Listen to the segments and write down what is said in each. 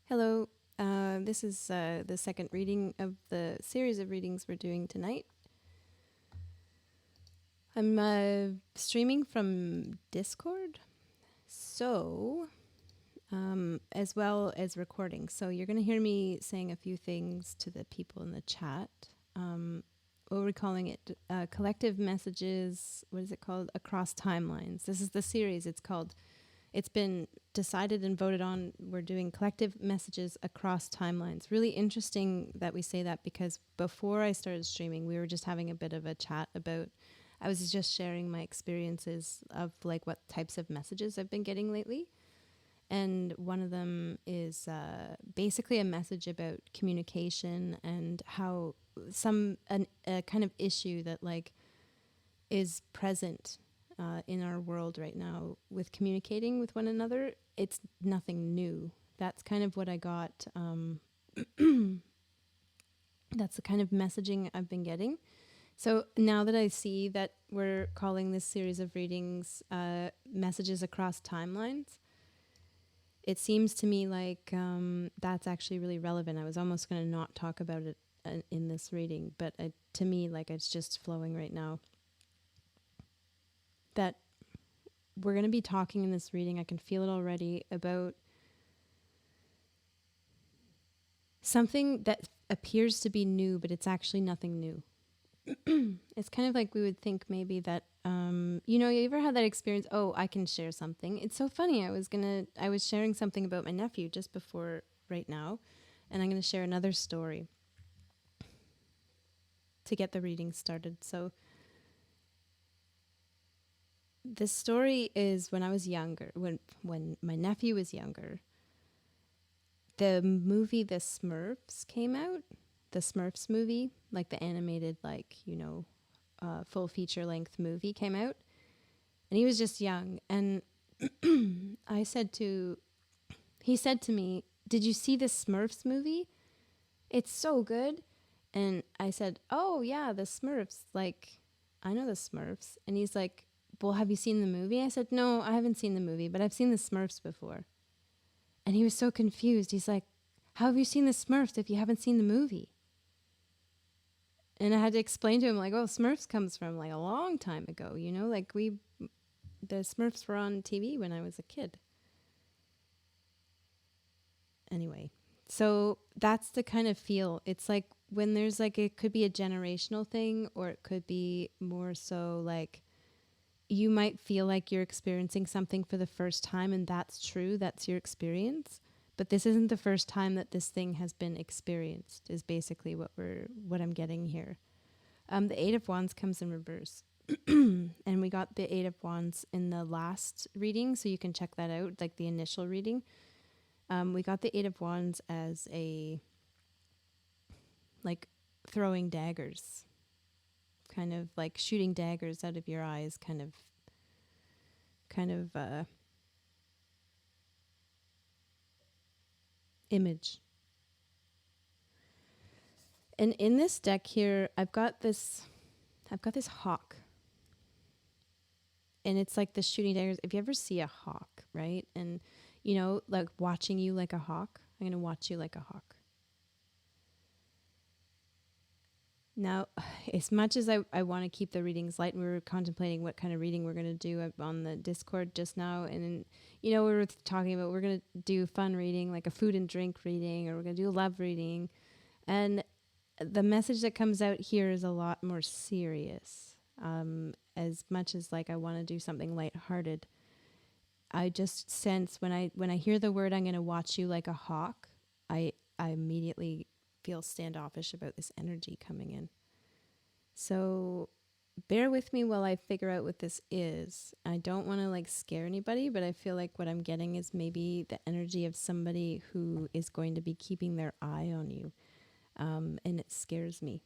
Hello. This is the second reading of the series of readings we're doing tonight. I'm streaming from Discord, so as well as recording. So you're going to hear me saying a few things to the people in the chat. What we're calling it, collective messages. What is it called? Across timelines. This is the series. It's been decided and voted on. We're doing collective messages across timelines. Really interesting that we say that, because before I started streaming, we were just having a bit of a chat about, I was just sharing my experiences of like what types of messages I've been getting lately. And one of them is basically a message about communication and how a kind of issue that like is present in our world right now with communicating with one another. It's nothing new. That's kind of what I got. That's the kind of messaging I've been getting. So now that I see that we're calling this series of readings messages across timelines, it seems to me like that's actually really relevant. I was almost going to not talk about it in this reading, but to me, like, it's just flowing right now. That we're going to be talking in this reading, I can feel it already, about something that appears to be new, but it's actually nothing new. It's kind of like we would think maybe that, you ever had that experience? Oh, I can share something. It's so funny. I was sharing something about my nephew just before right now, and I'm going to share another story to get the reading started. So this story is when I was younger, when my nephew was younger, the movie The Smurfs came out. The Smurfs movie, like the animated, full feature length movie came out. And he was just young. And he said to me, "Did you see the Smurfs movie? It's so good." And I said, "Oh yeah, the Smurfs. Like, I know the Smurfs." And he's like, "Well, have you seen the movie?" I said, "No, I haven't seen the movie, but I've seen the Smurfs before." And he was so confused. He's like, "How have you seen the Smurfs if you haven't seen the movie?" And I had to explain to him, like, "Oh, Smurfs comes from like a long time ago, like the Smurfs were on TV when I was a kid." Anyway, so that's the kind of feel. It's like when there's like, it could be a generational thing, or it could be more so like you might feel like you're experiencing something for the first time, and that's true, that's your experience. But this isn't the first time that this thing has been experienced, is basically what I'm getting here. The Eight of Wands comes in reverse. And we got the Eight of Wands in the last reading, so you can check that out, like the initial reading. We got the Eight of Wands as a, like, throwing daggers, kind of like shooting daggers out of your eyes, kind of image. And in this deck here, I've got this hawk. And it's like the shooting daggers. If you ever see a hawk, right? And, like watching you like a hawk, I'm going to watch you like a hawk. Now, as much as I want to keep the readings light, and we were contemplating what kind of reading we're going to do on the Discord just now. And, we were talking about we're going to do fun reading, like a food and drink reading, or we're going to do a love reading. And the message that comes out here is a lot more serious. As much as like I want to do something lighthearted, I just sense when I hear the word, "I'm going to watch you like a hawk," I immediately feel standoffish about this energy coming in. So bear with me while I figure out what this is. I don't want to like scare anybody, but I feel like what I'm getting is maybe the energy of somebody who is going to be keeping their eye on you. And it scares me.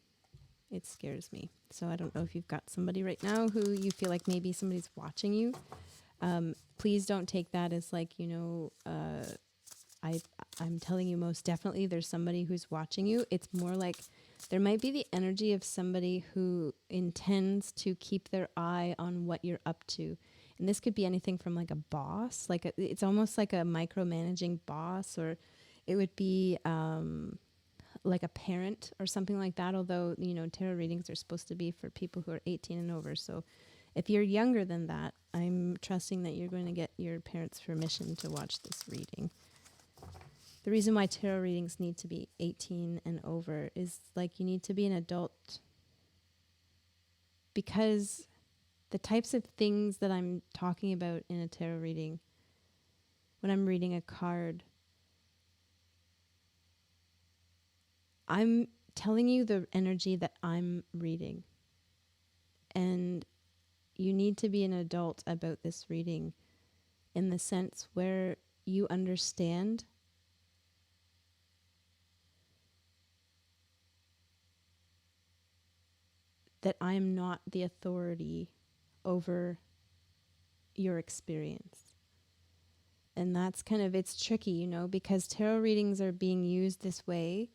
It scares me. So I don't know if you've got somebody right now who you feel like maybe somebody's watching you. Please don't take that as like, I'm telling you most definitely there's somebody who's watching you. It's more like there might be the energy of somebody who intends to keep their eye on what you're up to. And this could be anything from like a boss, it's almost like a micromanaging boss, or it would be like a parent or something like that. Although, tarot readings are supposed to be for people who are 18 and over. So if you're younger than that, I'm trusting that you're going to get your parents' permission to watch this reading. The reason why tarot readings need to be 18 and over is like you need to be an adult, because the types of things that I'm talking about in a tarot reading, when I'm reading a card, I'm telling you the energy that I'm reading. And you need to be an adult about this reading in the sense where you understand that I am not the authority over your experience. And that's kind of, it's tricky, because tarot readings are being used this way.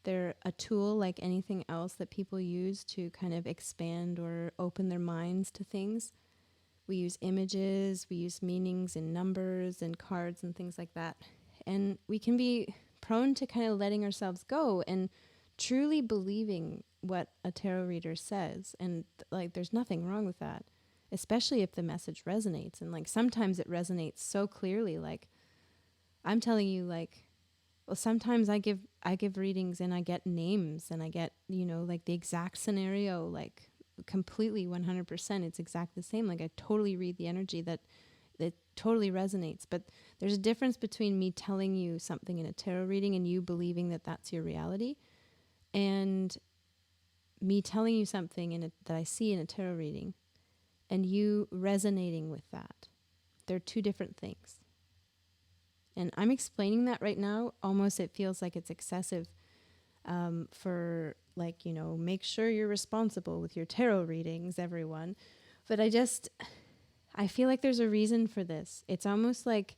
They're a tool like anything else that people use to kind of expand or open their minds to things. We use images, we use meanings in numbers and cards and things like that. And we can be prone to kind of letting ourselves go and truly believing what a tarot reader says. And like, there's nothing wrong with that, especially if the message resonates. And like, sometimes it resonates so clearly. Like, I'm telling you, like, well, sometimes I give readings and I get names and I get, like the exact scenario, like completely 100%. It's exactly the same. Like, I totally read the energy that totally resonates. But there's a difference between me telling you something in a tarot reading and you believing that that's your reality, and me telling you something that I see in a tarot reading and you resonating with that. They're two different things. And I'm explaining that right now. Almost it feels like it's excessive for like, make sure you're responsible with your tarot readings, everyone. But I feel like there's a reason for this. It's almost like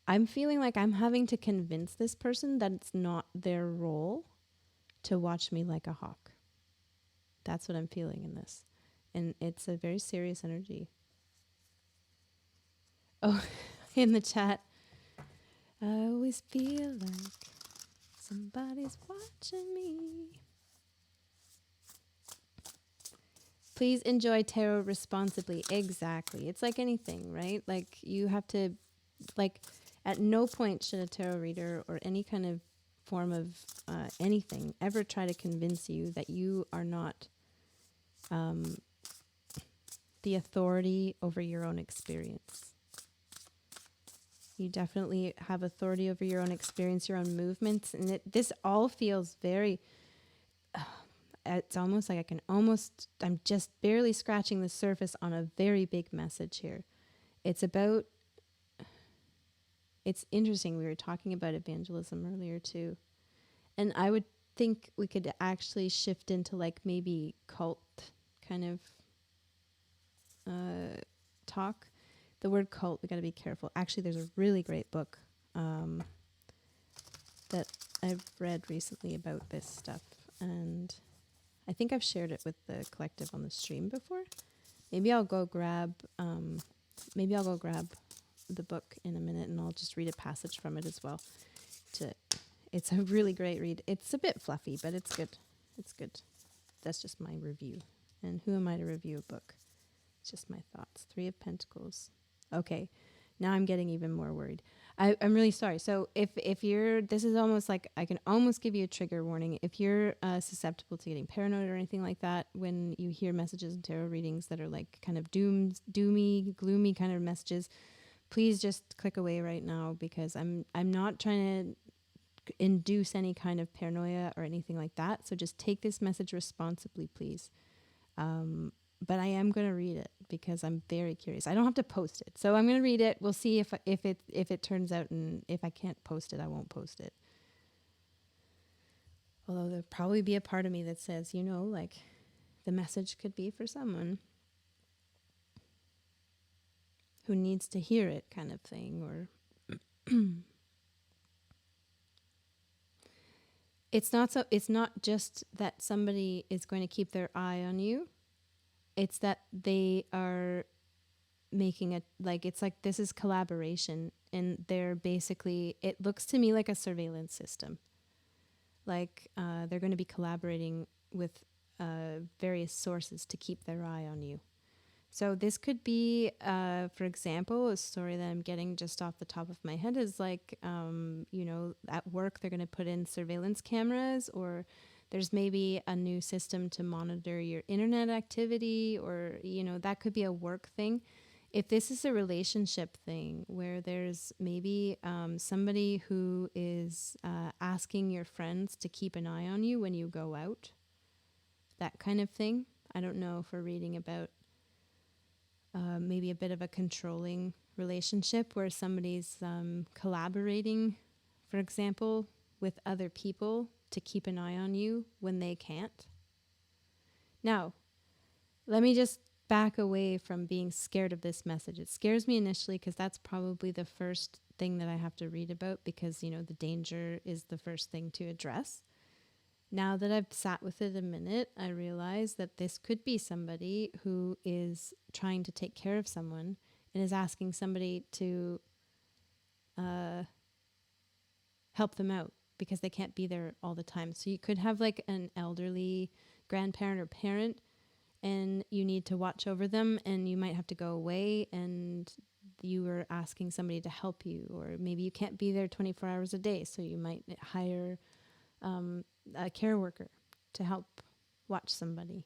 I'm feeling like I'm having to convince this person that it's not their role to watch me like a hawk. That's what I'm feeling in this. And it's a very serious energy. Oh, in the chat, I always feel like somebody's watching me. Please enjoy tarot responsibly. Exactly. It's like anything, right? Like, you have to, like, at no point should a tarot reader or any kind of form of anything ever try to convince you that you are not the authority over your own experience. You definitely have authority over your own experience, your own movements. And this all feels very, it's almost like I'm just barely scratching the surface on a very big message here. It's interesting. We were talking about evangelism earlier too. And I would think we could actually shift into like maybe cult kind of talk. The word cult, we got to be careful. Actually, there's a really great book that I've read recently about this stuff, and I think I've shared it with the collective on the stream before. Maybe I'll go grab the book in a minute, and I'll just read a passage from it as well. It's a really great read. It's a bit fluffy, but it's good. It's good. That's just my review. And who am I to review a book? It's just my thoughts. 3 of Pentacles. Okay, now I'm getting even more worried. I'm really sorry. So if you're, this is almost like I can almost give you a trigger warning. If you're susceptible to getting paranoid or anything like that, when you hear messages in tarot readings that are like kind of doomy, gloomy kind of messages, please just click away right now, because I'm not trying to induce any kind of paranoia or anything like that. So just take this message responsibly, please. But I am going to read it because I'm very curious. I don't have to post it. So I'm going to read it. We'll see if it turns out, and if I can't post it, I won't post it. Although there'll probably be a part of me that says, like, the message could be for someone who needs to hear it, kind of thing. Or it's not just that somebody is going to keep their eye on you. It's that they are making it's like this is collaboration, and they're basically, it looks to me like a surveillance system. Like they're going to be collaborating with various sources to keep their eye on you. So this could be, for example, a story that I'm getting just off the top of my head is like, at work they're going to put in surveillance cameras, or there's maybe a new system to monitor your internet activity, or, that could be a work thing. If this is a relationship thing where there's maybe somebody who is asking your friends to keep an eye on you when you go out, that kind of thing. I don't know if we're reading about maybe a bit of a controlling relationship where somebody's collaborating, for example, with other people to keep an eye on you when they can't. Now, let me just back away from being scared of this message. It scares me initially because that's probably the first thing that I have to read about, because, the danger is the first thing to address. Now that I've sat with it a minute, I realize that this could be somebody who is trying to take care of someone and is asking somebody to help them out because they can't be there all the time. So you could have like an elderly grandparent or parent, and you need to watch over them, and you might have to go away, and you are asking somebody to help you, or maybe you can't be there 24 hours a day, so you might hire a care worker to help watch somebody.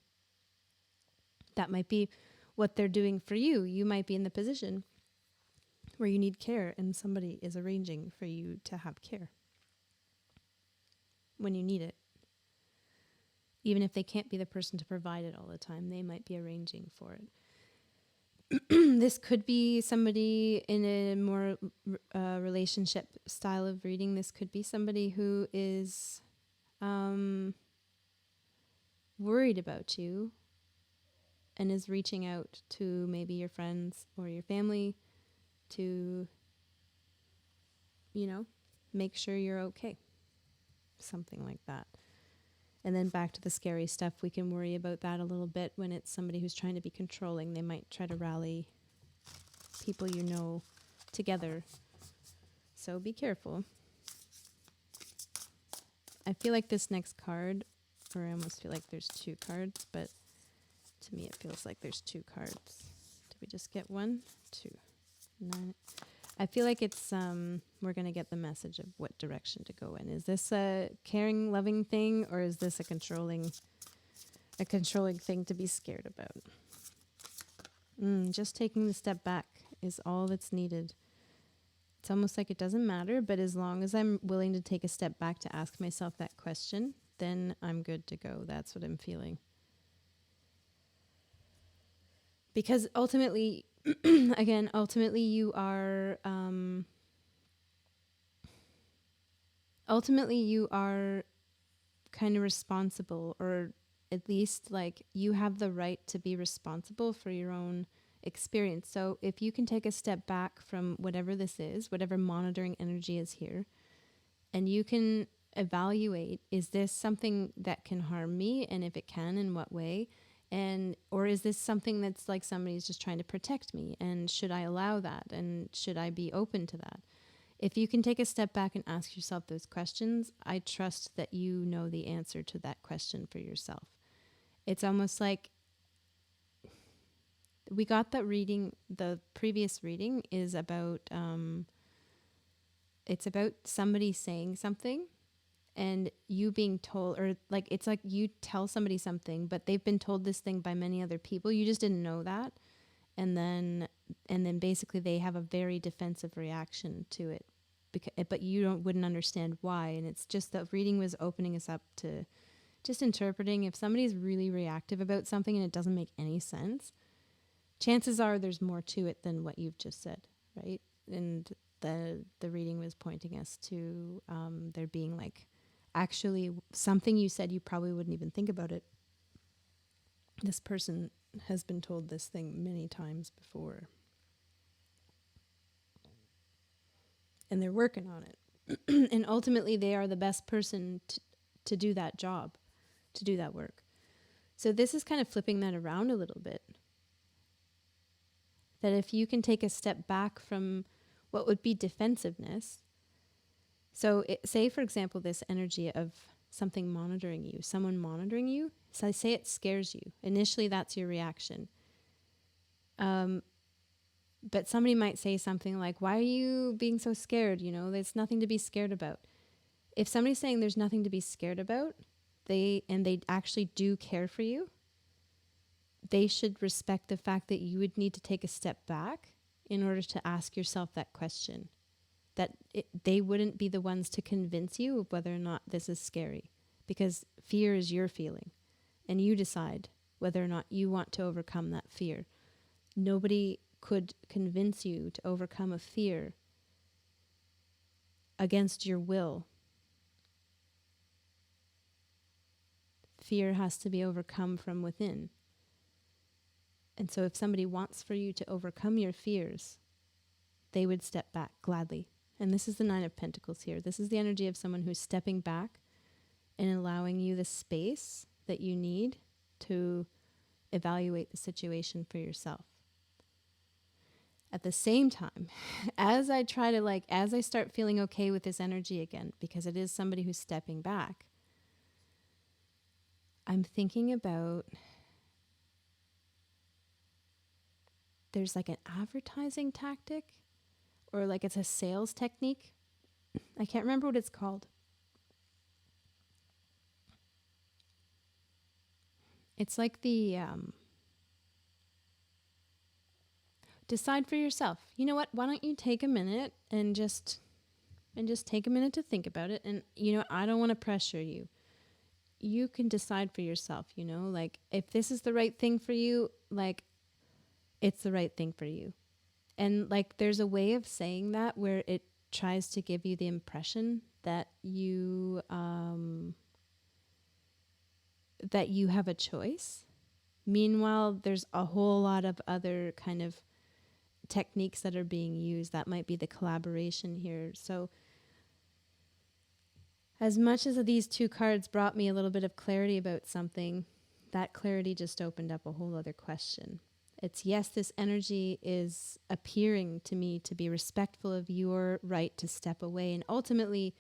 That might be what they're doing for you. You might be in the position where you need care and somebody is arranging for you to have care when you need it. Even if they can't be the person to provide it all the time, they might be arranging for it. This could be somebody in a more relationship style of reading. This could be somebody who is worried about you and is reaching out to maybe your friends or your family to, make sure you're okay. Something like that. And then back to the scary stuff, we can worry about that a little bit when it's somebody who's trying to be controlling. They might try to rally people together. So be careful. I feel like this next card, or I almost feel like there's two cards, but to me it feels like there's two cards. Did we just get 1, 2, 9? I feel like it's we're going to get the message of what direction to go in. Is this a caring, loving thing, or is this a controlling thing to be scared about? Just taking the step back is all that's needed. It's almost like it doesn't matter, but as long as I'm willing to take a step back to ask myself that question, then I'm good to go. That's what I'm feeling. Because ultimately, ultimately you are kind of responsible, or at least like you have the right to be responsible for your own experience. So if you can take a step back from whatever this is, whatever monitoring energy is here, and you can evaluate, is this something that can harm me? And if it can, in what way? Or is this something that's like somebody's just trying to protect me? And should I allow that? And should I be open to that? If you can take a step back and ask yourself those questions, I trust that you know the answer to that question for yourself. It's almost like we got that reading. The previous reading is about, it's about somebody saying something and you being told, or like, it's like you tell somebody something, but they've been told this thing by many other people. You just didn't know that. And then basically they have a very defensive reaction to it, but you wouldn't understand why. And it's just that reading was opening us up to just interpreting. If somebody's really reactive about something and it doesn't make any sense, chances are there's more to it than what you've just said, right? And the reading was pointing us to there being like actually something you said, you probably wouldn't even think about it. This person has been told this thing many times before. And they're working on it. And ultimately they are the best person to do that job, to do that work. So this is kind of flipping that around a little bit. That if you can take a step back from What would be defensiveness? So say, for example, this energy of something monitoring you, someone monitoring you. So I say it scares you. Initially, that's your reaction. But somebody might say something like, why are you being so scared? You know, there's nothing to be scared about. If somebody's saying there's nothing to be scared about, they actually do care for you, they should respect the fact that you would need to take a step back in order to ask yourself that question. They wouldn't be the ones to convince you of whether or not this is scary, because fear is your feeling and you decide whether or not you want to overcome that fear. Nobody could convince you to overcome a fear against your will. Fear has to be overcome from within. And so if somebody wants for you to overcome your fears, they would step back gladly. And this is the Nine of Pentacles here. This is the energy of someone who's stepping back and allowing you the space that you need to evaluate the situation for yourself. At the same time, as I start feeling okay with this energy again, because it is somebody who's stepping back, I'm thinking about, there's like an advertising tactic, or like it's a sales technique. I can't remember what it's called. It's like the decide for yourself. You know what? Why don't you take a minute and just take a minute to think about it? And you know, I don't want to pressure you. You can decide for yourself, you know, like if this is the right thing for you, like it's the right thing for you. And like there's a way of saying that where it tries to give you the impression that you have a choice. Meanwhile, there's a whole lot of other kind of techniques that are being used. That might be the collaboration here. So as much as these two cards brought me a little bit of clarity about something, that clarity just opened up a whole other question. It's, yes, this energy is appearing to me to be respectful of your right to step away, and ultimately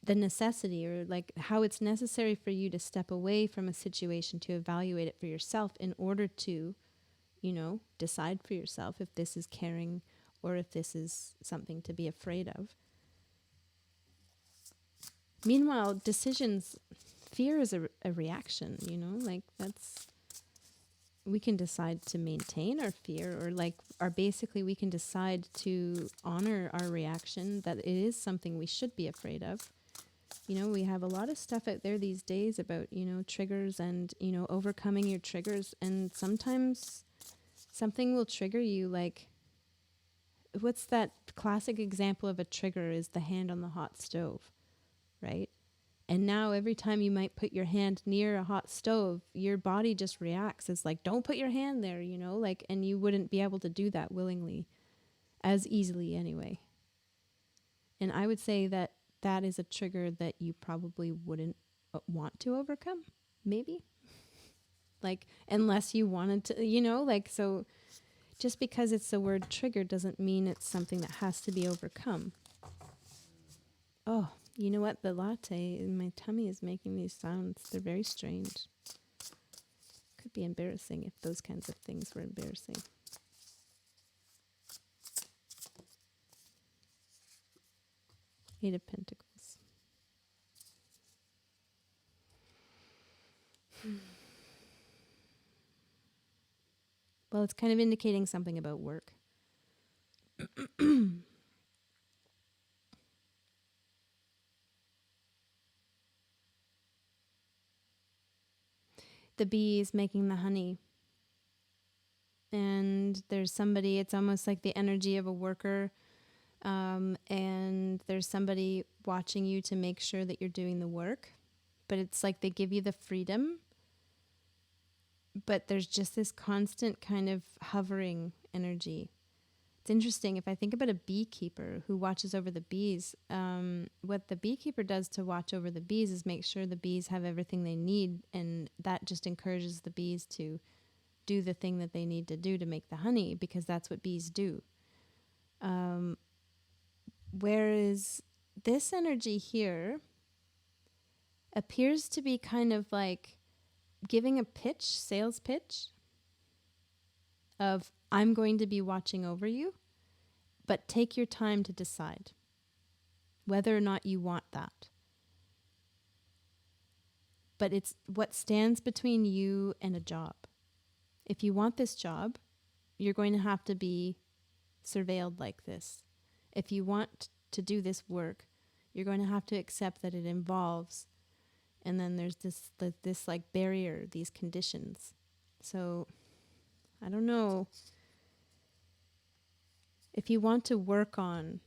the necessity, or like how it's necessary for you to step away from a situation to evaluate it for yourself in order to, you know, decide for yourself if this is caring or if this is something to be afraid of. Meanwhile, decisions, fear is a reaction, you know, like we can decide to maintain our fear, or basically we can decide to honor our reaction that it is something we should be afraid of. You know, we have a lot of stuff out there these days about, you know, triggers and, you know, overcoming your triggers. And sometimes something will trigger you, like, what's that classic example of a trigger is the hand on the hot stove, right? And now every time you might put your hand near a hot stove, your body just reacts. It's like, don't put your hand there, you know, like, and you wouldn't be able to do that willingly, as easily anyway. And I would say that that is a trigger that you probably wouldn't want to overcome, maybe. Like, unless you wanted to, you know, like, so just because it's the word trigger doesn't mean it's something that has to be overcome. Oh, you know what? The latte in my tummy is making these sounds. They're very strange. Could be embarrassing if those kinds of things were embarrassing. Eight of Pentacles. Well, it's kind of indicating something about work. The bee is making the honey. And there's somebody, it's almost like the energy of a worker. And there's somebody watching you to make sure that you're doing the work. But it's like they give you the freedom. But there's just this constant kind of hovering energy. It's interesting. If I think about a beekeeper who watches over the bees, what the beekeeper does to watch over the bees is make sure the bees have everything they need. And that just encourages the bees to do the thing that they need to do to make the honey, because that's what bees do. Whereas this energy here appears to be kind of like giving a pitch, sales pitch of, I'm going to be watching over you, but take your time to decide whether or not you want that. But it's what stands between you and a job. If you want this job, you're going to have to be surveilled like this. If you want to do this work, you're going to have to accept that it involves, and then there's this like barrier, these conditions. So I don't know if you want to work on,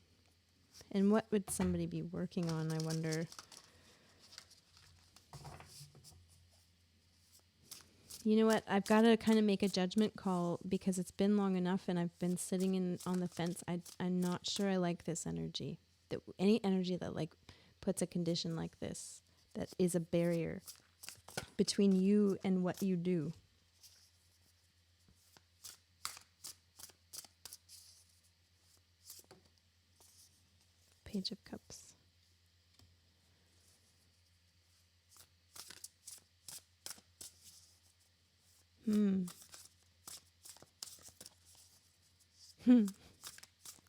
and what would somebody be working on, I wonder. You know what? I've got to kind of make a judgment call because it's been long enough and I've been sitting on the fence. I'm not sure I like this energy. That any energy that like puts a condition like this, that is a barrier between you and what you do. Page of Cups.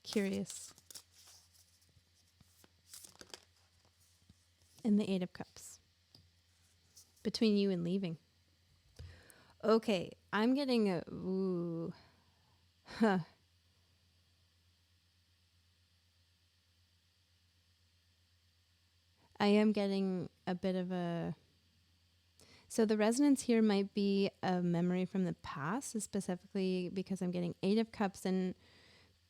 Curious. And the Eight of Cups. Between you and leaving. Okay, I'm getting a... Ooh. Huh. I am getting a bit of a... So the resonance here might be a memory from the past, specifically because I'm getting Eight of Cups. And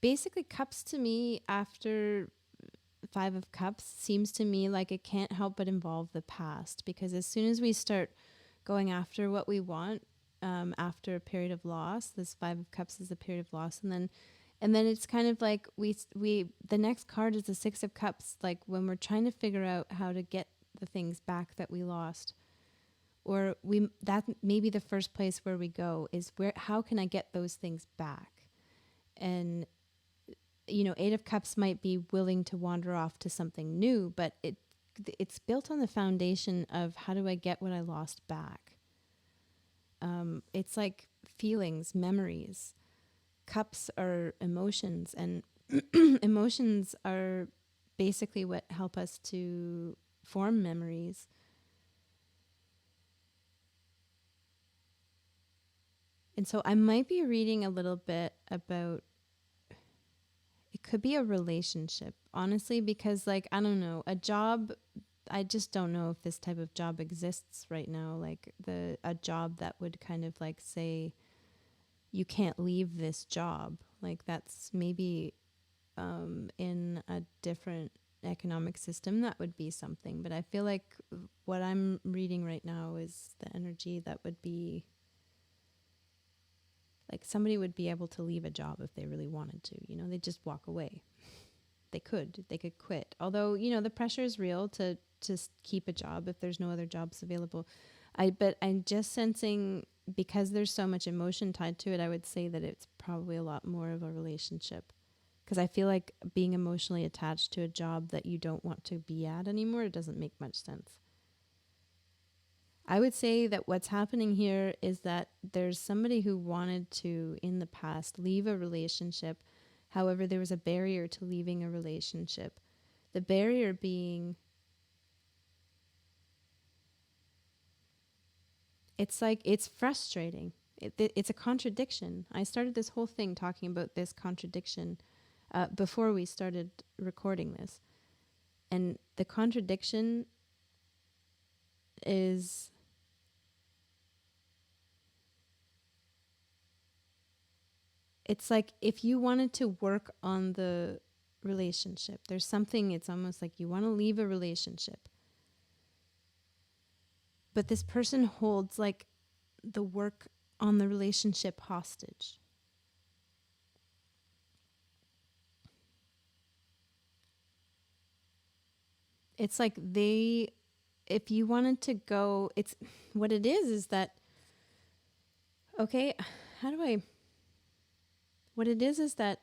basically cups to me after Five of Cups seems to me like it can't help but involve the past. Because as soon as we start going after what we want, after a period of loss, this Five of Cups is a period of loss. And then it's kind of like we the next card is the Six of Cups. Like when we're trying to figure out how to get the things back that we lost. Or that may be the first place where we go is how can I get those things back? And, you know, Eight of Cups might be willing to wander off to something new, but it's built on the foundation of how do I get what I lost back? It's like feelings, memories. Cups are emotions, and emotions are basically what help us to form memories. And so I might be reading a little bit about, it could be a relationship, honestly, because like, I don't know, a job, I just don't know if this type of job exists right now. Like a job that would kind of like say, you can't leave this job. Like that's maybe in a different economic system, that would be something. But I feel like what I'm reading right now is the energy that would be like somebody would be able to leave a job if they really wanted to, you know, they just walk away. They could quit. Although, you know, the pressure is real to keep a job if there's no other jobs available. But I'm just sensing, because there's so much emotion tied to it, I would say that it's probably a lot more of a relationship. Because I feel like being emotionally attached to a job that you don't want to be at anymore, it doesn't make much sense. I would say that what's happening here is that there's somebody who wanted to, in the past, leave a relationship. However, there was a barrier to leaving a relationship. The barrier being, it's like, it's frustrating. It's a contradiction. I started this whole thing talking about this contradiction before we started recording this. And the contradiction is... It's like if you wanted to work on the relationship, there's something, it's almost like you want to leave a relationship. But this person holds like the work on the relationship hostage. It's like if you wanted to go, it's what it is that, okay, what it is that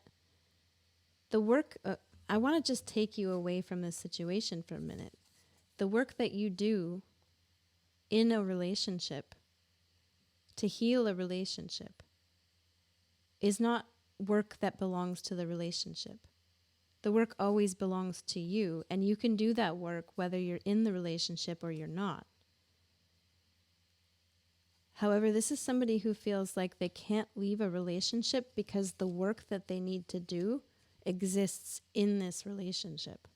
the work, I want to just take you away from this situation for a minute. The work that you do in a relationship to heal a relationship is not work that belongs to the relationship. The work always belongs to you, and you can do that work whether you're in the relationship or you're not. However, this is somebody who feels like they can't leave a relationship because the work that they need to do exists in this relationship.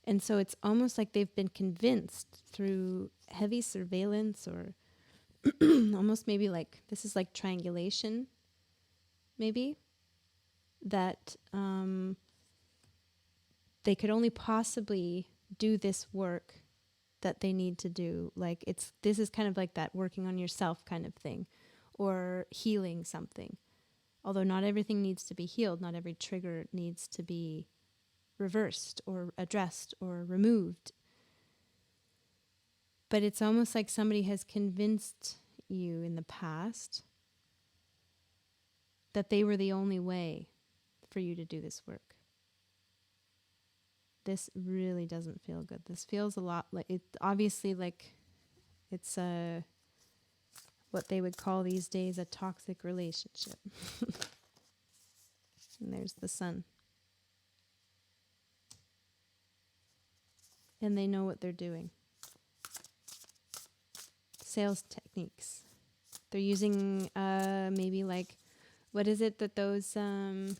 And so it's almost like they've been convinced through heavy surveillance or almost maybe like, this is like triangulation, maybe, that they could only possibly do this work that they need to do. Like this is kind of like that working on yourself kind of thing, or healing something. Although not everything needs to be healed, not every trigger needs to be reversed or addressed or removed. But it's almost like somebody has convinced you in the past that they were the only way for you to do this work. This really doesn't feel good. This feels a lot like it. Obviously, like it's what they would call these days a toxic relationship. And there's the sun. And they know what they're doing. Sales techniques. They're using maybe like, what is it that those sounds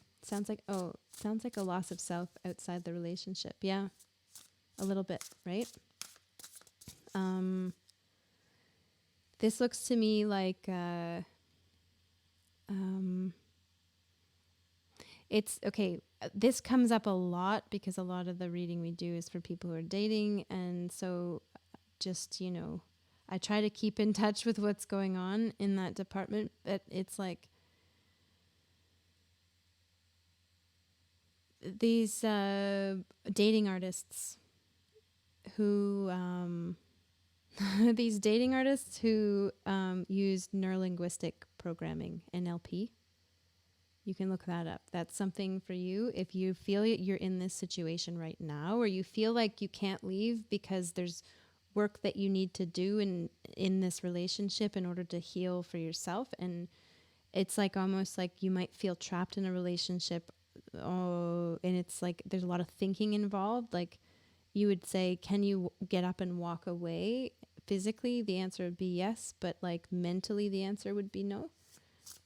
like? Oh, sounds like a loss of self outside the relationship. Yeah, a little bit, right? This looks to me like it's okay. This comes up a lot because a lot of the reading we do is for people who are dating, and so just, you know, I try to keep in touch with what's going on in that department, but it's like these dating artists who these dating artists who use neurolinguistic programming, NLP. You can look that up. That's something for you if you feel you're in this situation right now, or you feel like you can't leave because there's work that you need to do in this relationship in order to heal for yourself. And it's like almost like you might feel trapped in a relationship. Oh, and it's like there's a lot of thinking involved. Like you would say, can you get up and walk away? Physically, the answer would be yes, but like mentally, the answer would be no.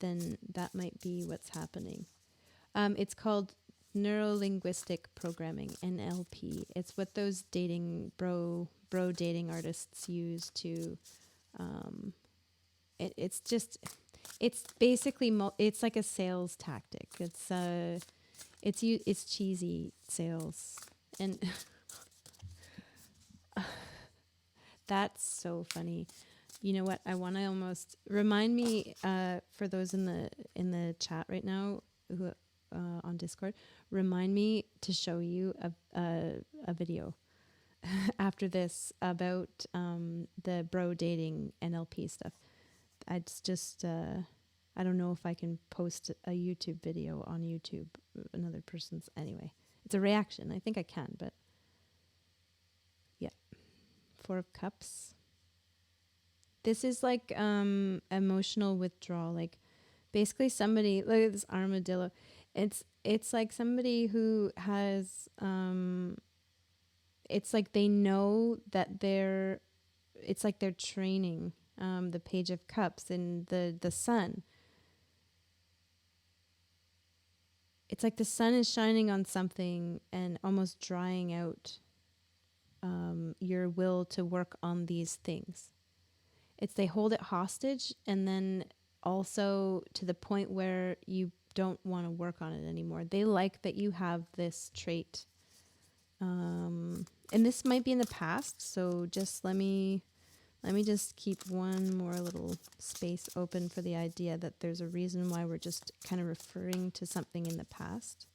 Then that might be what's happening. It's called neurolinguistic programming, NLP. It's what those dating bro dating artists use to. It's basically it's like a sales tactic. It's cheesy sales, and that's so funny. You know what? I want to almost remind me for those in the chat right now who on Discord. Remind me to show you a video after this about the bro dating NLP stuff. It's just I don't know if I can post a YouTube video on YouTube. Another person's anyway. It's a reaction. I think I can, but yeah. 4 of Cups. This is like emotional withdrawal. Like basically somebody, look at this armadillo. It's like somebody who has it's like they know that it's like they're training the Page of Cups and the sun. It's like the sun is shining on something and almost drying out your will to work on these things. It's they hold it hostage, and then also to the point where you don't want to work on it anymore. They like that you have this trait. And this might be in the past, so just let me just keep one more little space open for the idea that there's a reason why we're just kind of referring to something in the past.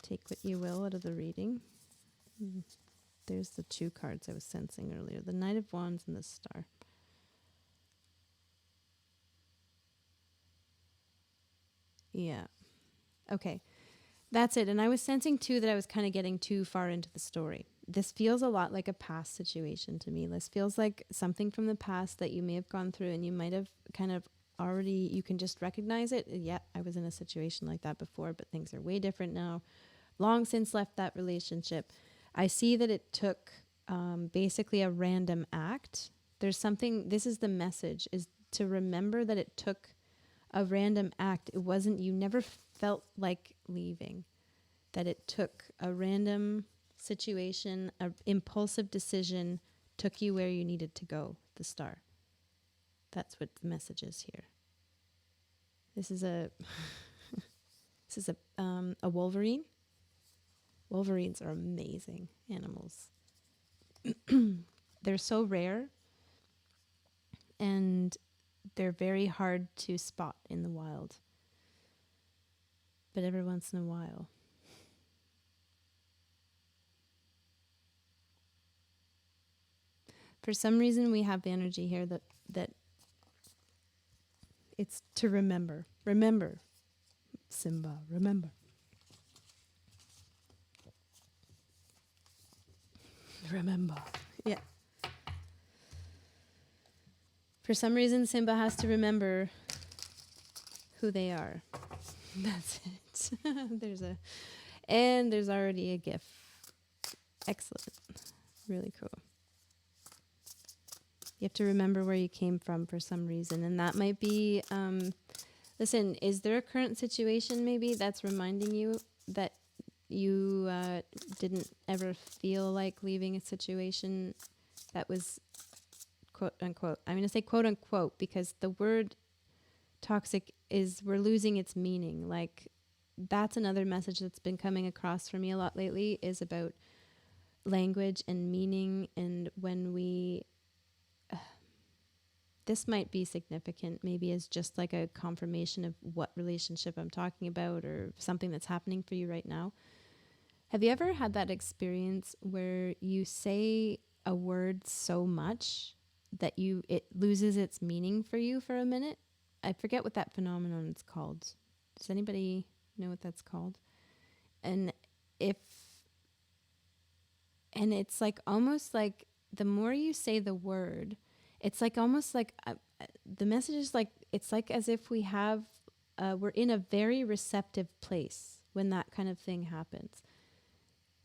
Take what you will out of the reading. There's the 2 cards I was sensing earlier, the Knight of Wands and the Star. Yeah. Okay. That's it. And I was sensing too that I was kind of getting too far into the story. This feels a lot like a past situation to me. This feels like something from the past that you may have gone through and you might have kind of already, you can just recognize it. Yeah, I was in a situation like that before, but things are way different now. Long since left that relationship. I see that it took basically a random act. There's something, this is the message, is to remember that it took a random act. It wasn't, you never felt like leaving. That it took a random situation, an impulsive decision, took you where you needed to go, the star. That's what the message is here. This is a a Wolverine. Wolverines are amazing animals. They're so rare and they're very hard to spot in the wild. But every once in a while. For some reason we have the energy here that it's to remember. Remember, Simba, remember. Remember. Yeah. For some reason, Simba has to remember who they are. That's it. There's already a GIF. Excellent. Really cool. You have to remember where you came from for some reason. And that might be, listen, is there a current situation maybe that's reminding you that you didn't ever feel like leaving a situation that was quote unquote, I'm going to say quote unquote because the word toxic is, we're losing its meaning. Like that's another message that's been coming across for me a lot lately, is about language and meaning. And when we, this might be significant, maybe as just like a confirmation of what relationship I'm talking about or something that's happening for you right now. Have you ever had that experience where you say a word so much that it loses its meaning for you for a minute? I forget what that phenomenon is called. Does anybody know what that's called? And it's like almost like the more you say the word, it's like almost like the message is like, it's like as if we're in a very receptive place when that kind of thing happens.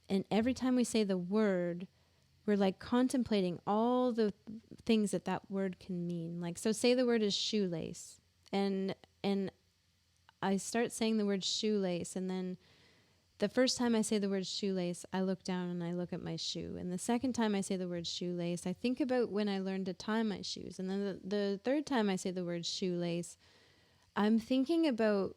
And every time we say the word, we're like contemplating all the things that word can mean. Like, so say the word is shoelace, and I start saying the word shoelace, and then the first time I say the word shoelace, I look down and I look at my shoe. And the second time I say the word shoelace, I think about when I learned to tie my shoes. And then the third time I say the word shoelace, I'm thinking about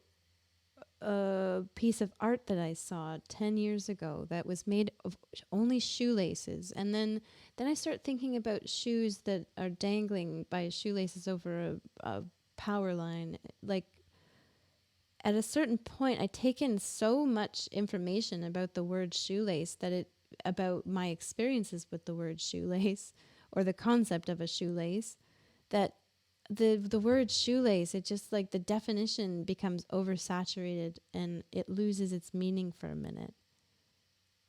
a piece of art that I saw 10 years ago that was made of only shoelaces. And then I start thinking about shoes that are dangling by shoelaces over a power line. Like at a certain point, I take in so much information about the word shoelace about my experiences with the word shoelace or the concept of a shoelace, that the word shoelace, it just like the definition becomes oversaturated and it loses its meaning for a minute.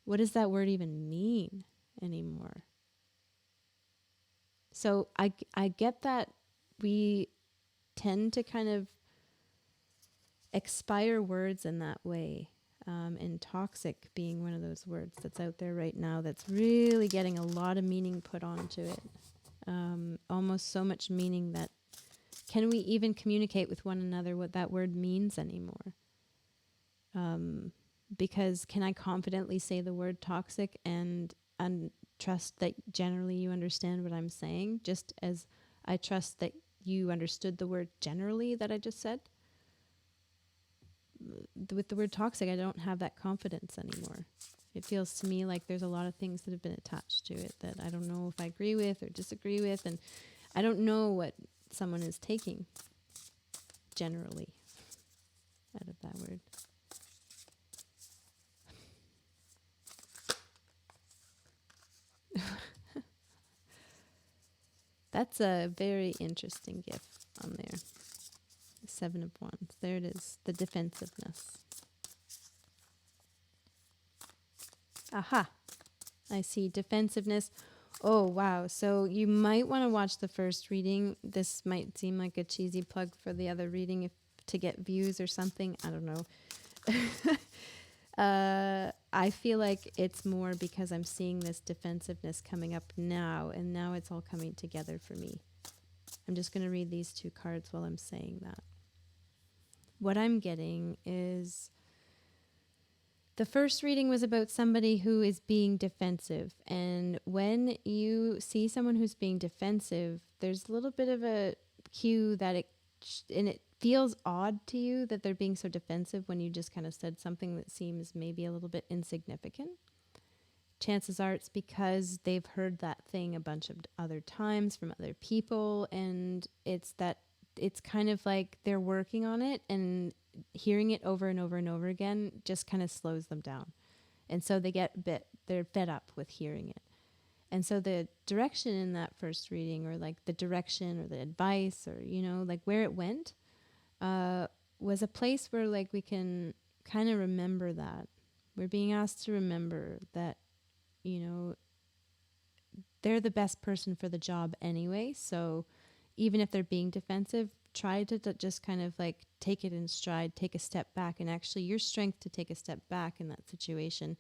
What does that word even mean anymore? So I get that we tend to kind of expire words in that way, and toxic being one of those words that's out there right now that's really getting a lot of meaning put onto it. Almost so much meaning that can we even communicate with one another what that word means anymore? Because can I confidently say the word toxic and trust that generally you understand what I'm saying, just as I trust that you understood the word generally that I just said? With the word toxic, I don't have that confidence anymore. It feels to me like there's a lot of things that have been attached to it that I don't know if I agree with or disagree with, and I don't know what someone is taking generally out of that word. That's a very interesting gift on there. The 7 of Wands. There it is. The defensiveness. Aha. I see defensiveness. Oh, wow. So you might want to watch the first reading. This might seem like a cheesy plug for the other reading if to get views or something. I don't know. I feel like it's more because I'm seeing this defensiveness coming up now, and now it's all coming together for me. I'm just going to read these two cards while I'm saying that. What I'm getting is the first reading was about somebody who is being defensive. And when you see someone who's being defensive, there's a little bit of a cue that it feels odd to you that they're being so defensive when you just kind of said something that seems maybe a little bit insignificant. Chances are it's because they've heard that thing a bunch of other times from other people, and it's kind of like they're working on it, and hearing it over and over and over again just kind of slows them down. And so they're fed up with hearing it. And so the direction in that first reading, or like the direction or the advice, or, like where it went, was a place where like we can kind of remember that. We're being asked to remember that, they're the best person for the job anyway. So even if they're being defensive, try to just kind of like take it in stride, take a step back, and actually your strength to take a step back in that situation,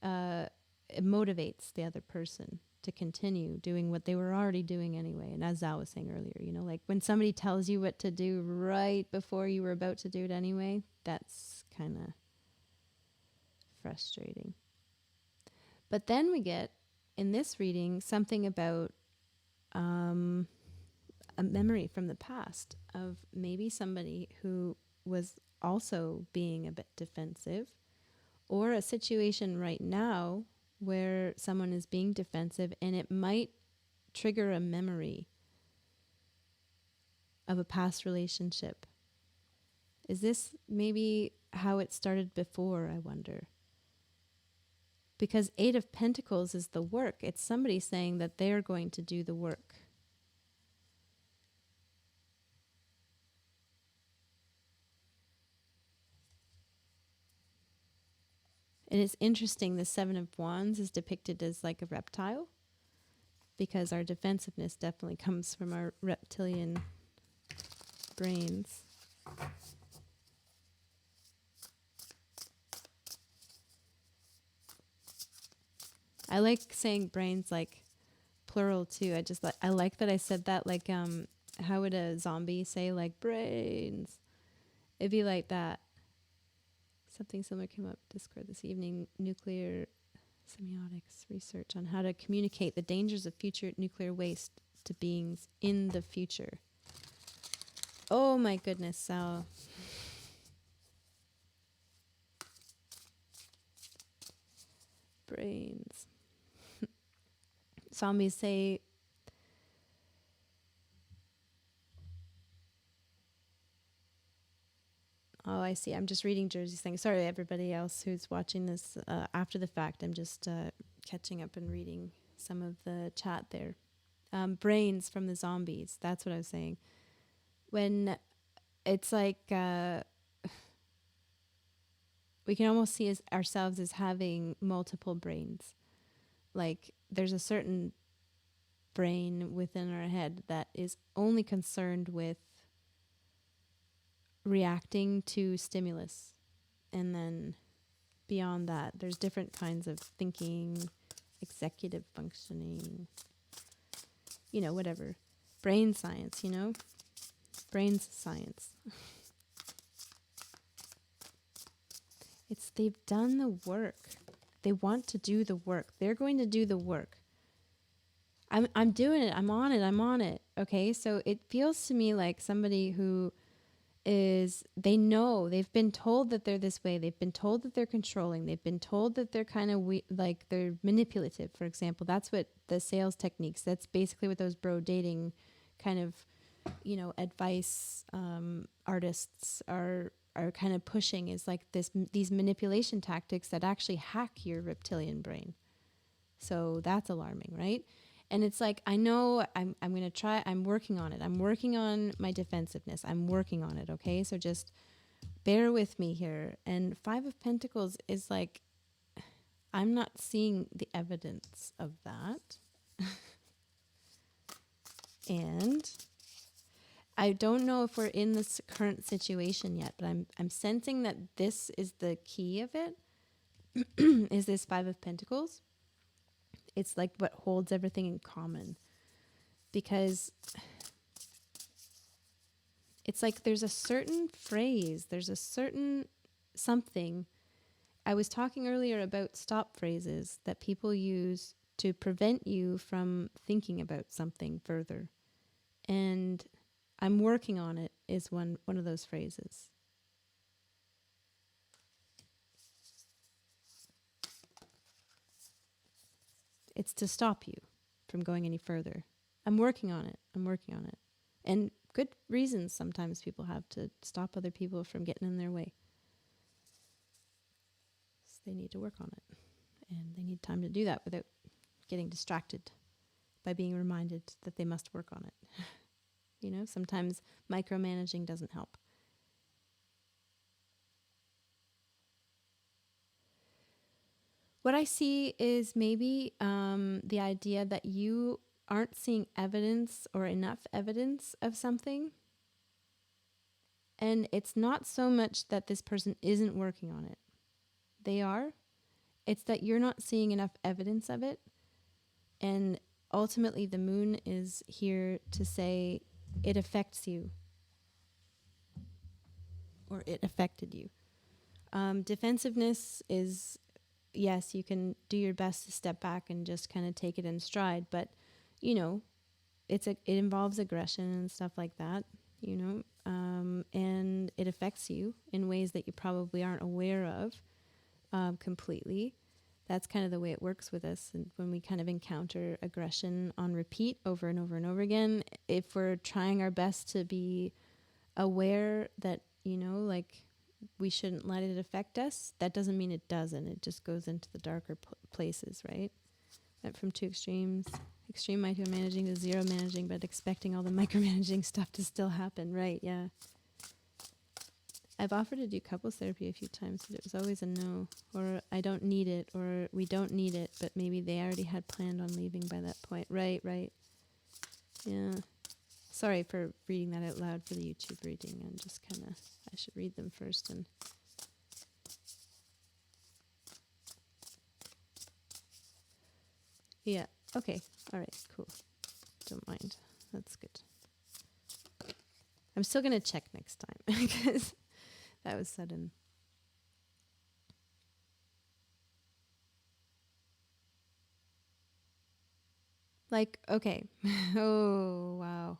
it motivates the other person to continue doing what they were already doing anyway. And as Zao was saying earlier, like when somebody tells you what to do right before you were about to do it anyway, that's kind of frustrating. But then we get in this reading something about a memory from the past of maybe somebody who was also being a bit defensive, or a situation right now where someone is being defensive, and it might trigger a memory of a past relationship. Is this maybe how it started before, I wonder? Because 8 of Pentacles is the work. It's somebody saying that they're going to do the work. And it's interesting, the 7 of Wands is depicted as like a reptile, because our defensiveness definitely comes from our reptilian brains. I like saying brains like plural too. I like that I said that, like how would a zombie say like brains? It'd be like that. Something similar came up Discord this evening. Nuclear semiotics research on how to communicate the dangers of future nuclear waste to beings in the future. Oh my goodness, Sal. Brains. Zombies say oh, I see. I'm just reading Jersey's thing. Sorry, everybody else who's watching this after the fact. I'm just catching up and reading some of the chat there. Brains from the zombies. That's what I was saying. When it's like we can almost see ourselves as having multiple brains. Like there's a certain brain within our head that is only concerned with reacting to stimulus, and then beyond that there's different kinds of thinking, executive functioning, whatever, brain science, brains science. They've done the work, they want to do the work, they're going to do the work. I'm doing it, I'm on it. Okay, so it feels to me like somebody who they know, they've been told that they're this way, they've been told that they're controlling, they've been told that they're kind of like they're manipulative, for example. That's what the sales techniques, that's basically what those bro dating kind of advice artists are kind of pushing, is like these manipulation tactics that actually hack your reptilian brain. So that's alarming, right? And it's like, I know I'm going to try, I'm working on it. I'm working on my defensiveness. I'm working on it, okay? So just bear with me here. And 5 of Pentacles is like, I'm not seeing the evidence of that. And I don't know if we're in this current situation yet, but I'm sensing that this is the key of it. Is this Five of Pentacles? It's like what holds everything in common. Because it's like there's a certain phrase, there's a certain something. I was talking earlier about stop phrases that people use to prevent you from thinking about something further. And I'm working on it is one of those phrases. It's to stop you from going any further. I'm working on it. I'm working on it. And good reasons sometimes people have to stop other people from getting in their way. So they need to work on it. And they need time to do that without getting distracted by being reminded that they must work on it. You know, sometimes micromanaging doesn't help. What I see is maybe the idea that you aren't seeing evidence or enough evidence of something. And it's not so much that this person isn't working on it. They are. It's that you're not seeing enough evidence of it. And ultimately, the moon is here to say it affects you. Or it affected you. Defensiveness is, yes, you can do your best to step back and just kind of take it in stride. But, you know, it involves aggression and stuff like that, you know. And it affects you in ways that you probably aren't aware of completely. That's kind of the way it works with us. And when we kind of encounter aggression on repeat over and over and over again, if we're trying our best to be aware that, you know, like we shouldn't let it affect us, that doesn't mean it doesn't. It just goes into the darker places, right? Went from two extremes, extreme micromanaging to zero managing, but expecting all the micromanaging stuff to still happen, right? Yeah. I've offered to do couples therapy a few times, but it was always a no, or I don't need it, or we don't need it, but maybe they already had planned on leaving by that point. Right. Yeah. Sorry for reading that out loud for the YouTube reading. I'm just kind of, I should read them first. And yeah. Okay. All right. Cool. Don't mind. That's good. I'm still going to check next time because that was sudden. Like, okay. Oh, wow.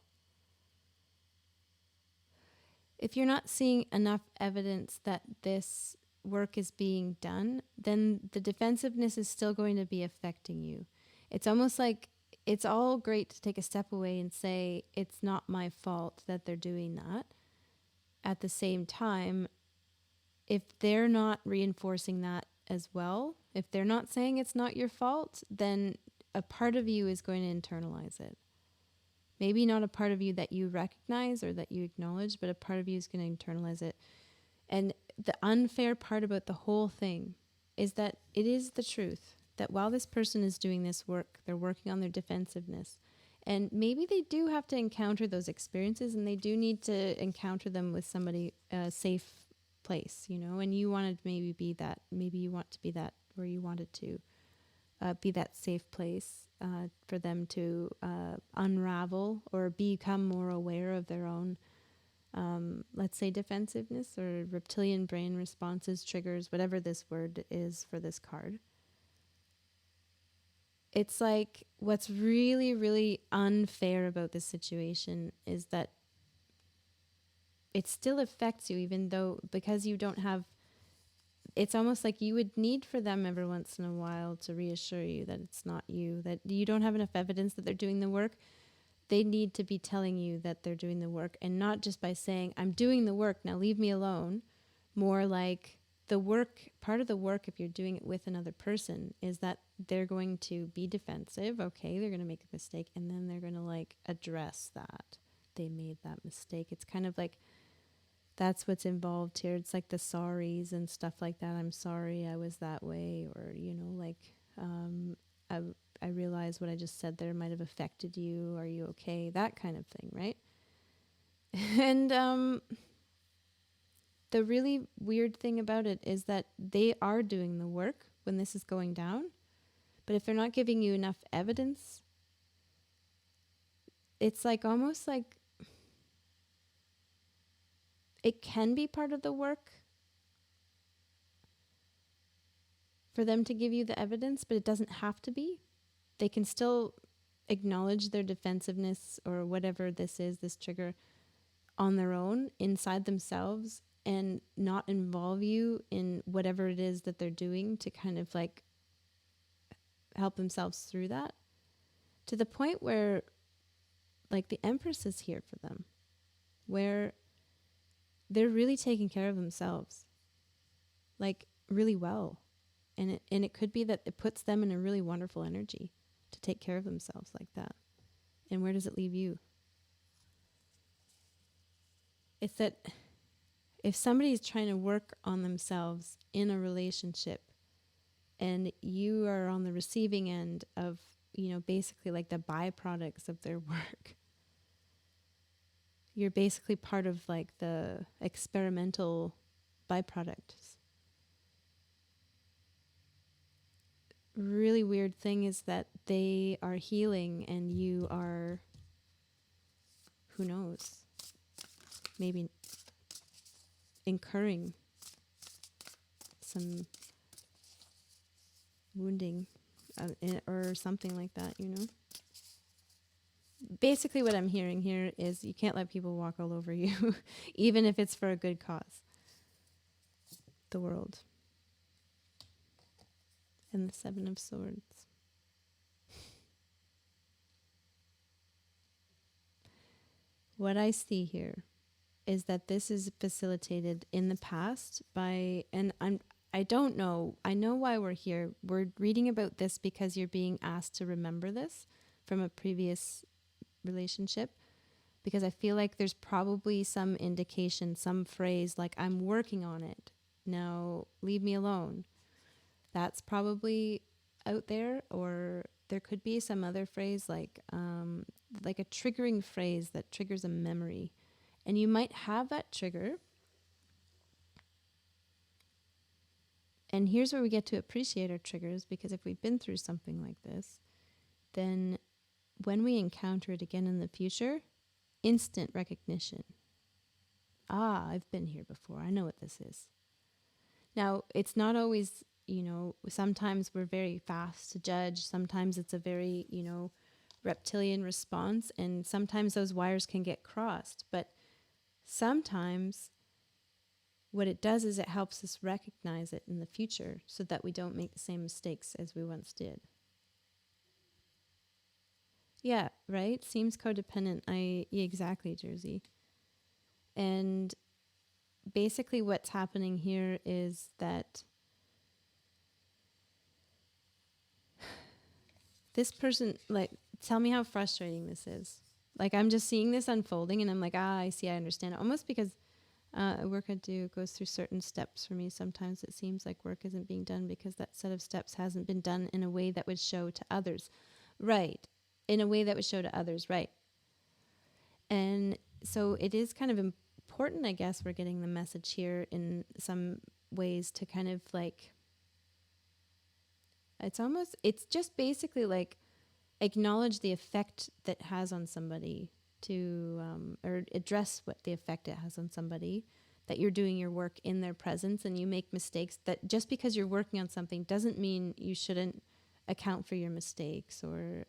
If you're not seeing enough evidence that this work is being done, then the defensiveness is still going to be affecting you. It's almost like it's all great to take a step away and say, it's not my fault that they're doing that. At the same time, if they're not reinforcing that as well, if they're not saying it's not your fault, then a part of you is going to internalize it. Maybe not a part of you that you recognize or that you acknowledge, but a part of you is going to internalize it. And the unfair part about the whole thing is that it is the truth that while this person is doing this work, they're working on their defensiveness. And maybe they do have to encounter those experiences, and they do need to encounter them with somebody, a safe place, you know, and you wanted maybe be that, maybe you want to be that, or you wanted to be that safe place for them to unravel or become more aware of their own, let's say, defensiveness or reptilian brain responses, triggers, whatever this word is for this card. It's like what's really, really unfair about this situation is that it still affects you, even though because you don't have, it's almost like you would need for them every once in a while to reassure you that it's not you, that you don't have enough evidence that they're doing the work. They need to be telling you that they're doing the work, and not just by saying, I'm doing the work, now leave me alone. More like the work, part of the work, if you're doing it with another person, is that they're going to be defensive. Okay, they're going to make a mistake, and then they're going to like address that they made that mistake. It's kind of like That's what's involved here. It's like the sorries and stuff like that. I'm sorry I was that way, or I I realize what I just said there might have affected you. Are you okay? That kind of thing, right? And the really weird thing about it is that they are doing the work when this is going down, but if they're not giving you enough evidence, it's like almost like it can be part of the work for them to give you the evidence, but it doesn't have to be. They can still acknowledge their defensiveness or whatever this is, this trigger, on their own inside themselves and not involve you in whatever it is that they're doing to kind of like help themselves through that, to the point where like the Empress is here for them, where they're really taking care of themselves, like really well. And it could be that it puts them in a really wonderful energy to take care of themselves like that. And where does it leave you? It's that if somebody's trying to work on themselves in a relationship and you are on the receiving end of, basically like the byproducts of their work, you're basically part of like the experimental byproducts. Really weird thing is that they are healing and you are, who knows, maybe incurring some wounding or something like that, Basically what I'm hearing here is you can't let people walk all over you, even if it's for a good cause. The world. And the Seven of Swords. What I see here is that this is facilitated in the past by, and I don't know, I know why we're here. We're reading about this because you're being asked to remember this from a previous relationship, because I feel like there's probably some indication, some phrase like, I'm working on it. Now leave me alone. That's probably out there, or there could be some other phrase like a triggering phrase that triggers a memory. And you might have that trigger. And here's where we get to appreciate our triggers, because if we've been through something like this, then when we encounter it again in the future, instant recognition. Ah, I've been here before. I know what this is. Now, it's not always, sometimes we're very fast to judge. Sometimes it's a very, reptilian response. And sometimes those wires can get crossed. But sometimes what it does is it helps us recognize it in the future so that we don't make the same mistakes as we once did. Yeah, right? Seems codependent. Exactly, Jersey. And basically what's happening here is that this person, like, tell me how frustrating this is. Like, I'm just seeing this unfolding and I'm like, I see, I understand. Almost because work I do goes through certain steps for me. Sometimes it seems like work isn't being done because that set of steps hasn't been done in a way that would show to others. Right. In a way that would show to others. Right. And so it is kind of important, I guess, we're getting the message here in some ways to kind of like, it's just basically like acknowledge the effect that has on somebody or address what the effect it has on somebody, that you're doing your work in their presence and you make mistakes, that just because you're working on something doesn't mean you shouldn't account for your mistakes, or,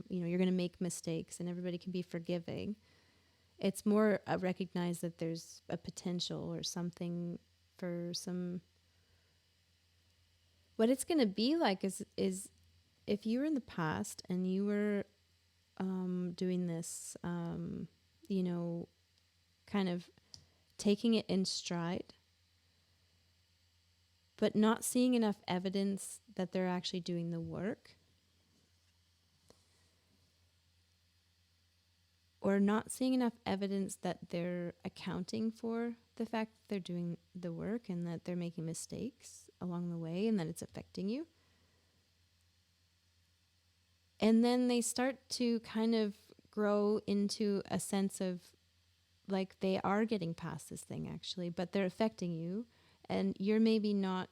you're going to make mistakes and everybody can be forgiving. It's more recognize that there's a potential or something for some. What it's going to be like is if you were in the past and you were doing this, kind of taking it in stride, but not seeing enough evidence that they're actually doing the work, or not seeing enough evidence that they're accounting for the fact that they're doing the work and that they're making mistakes along the way and that it's affecting you. And then they start to kind of grow into a sense of like they are getting past this thing actually, but they're affecting you, and you're maybe not,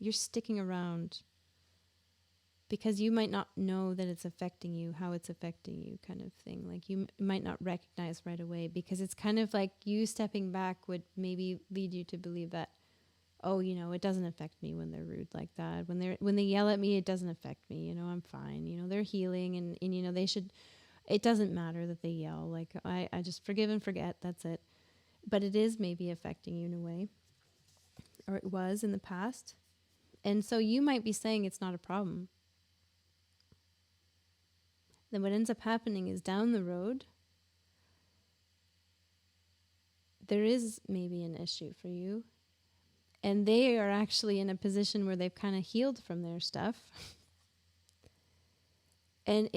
you're sticking around because you might not know that it's affecting you, how it's affecting you, kind of thing. Like you might not recognize right away because it's kind of like you stepping back would maybe lead you to believe that, oh, you know, it doesn't affect me when they're rude like that. When they yell at me, it doesn't affect me. You know, I'm fine. You know, they're healing, and you know, they should. It doesn't matter that they yell. Like I just forgive and forget. That's it. But it is maybe affecting you in a way, or it was in the past, and so you might be saying it's not a problem. Then what ends up happening is down the road, there is maybe an issue for you. And they are actually in a position where they've kind of healed from their stuff. And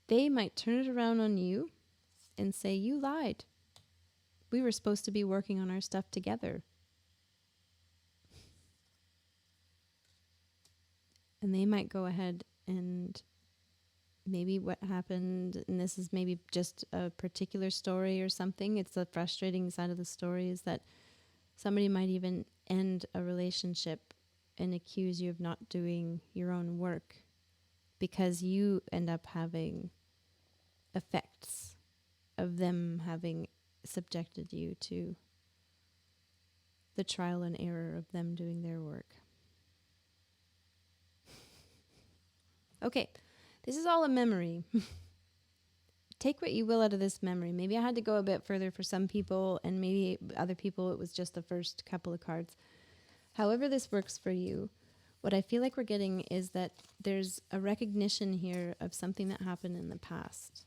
they might turn it around on you and say, you lied. We were supposed to be working on our stuff together. And they might go ahead and maybe what happened, and this is maybe just a particular story or something, it's the frustrating side of the story, is that somebody might even end a relationship and accuse you of not doing your own work because you end up having effects of them having subjected you to the trial and error of them doing their work. Okay, this is all a memory. Take what you will out of this memory. Maybe I had to go a bit further for some people, and maybe other people it was just the first couple of cards. However this works for you, what I feel like we're getting is that there's a recognition here of something that happened in the past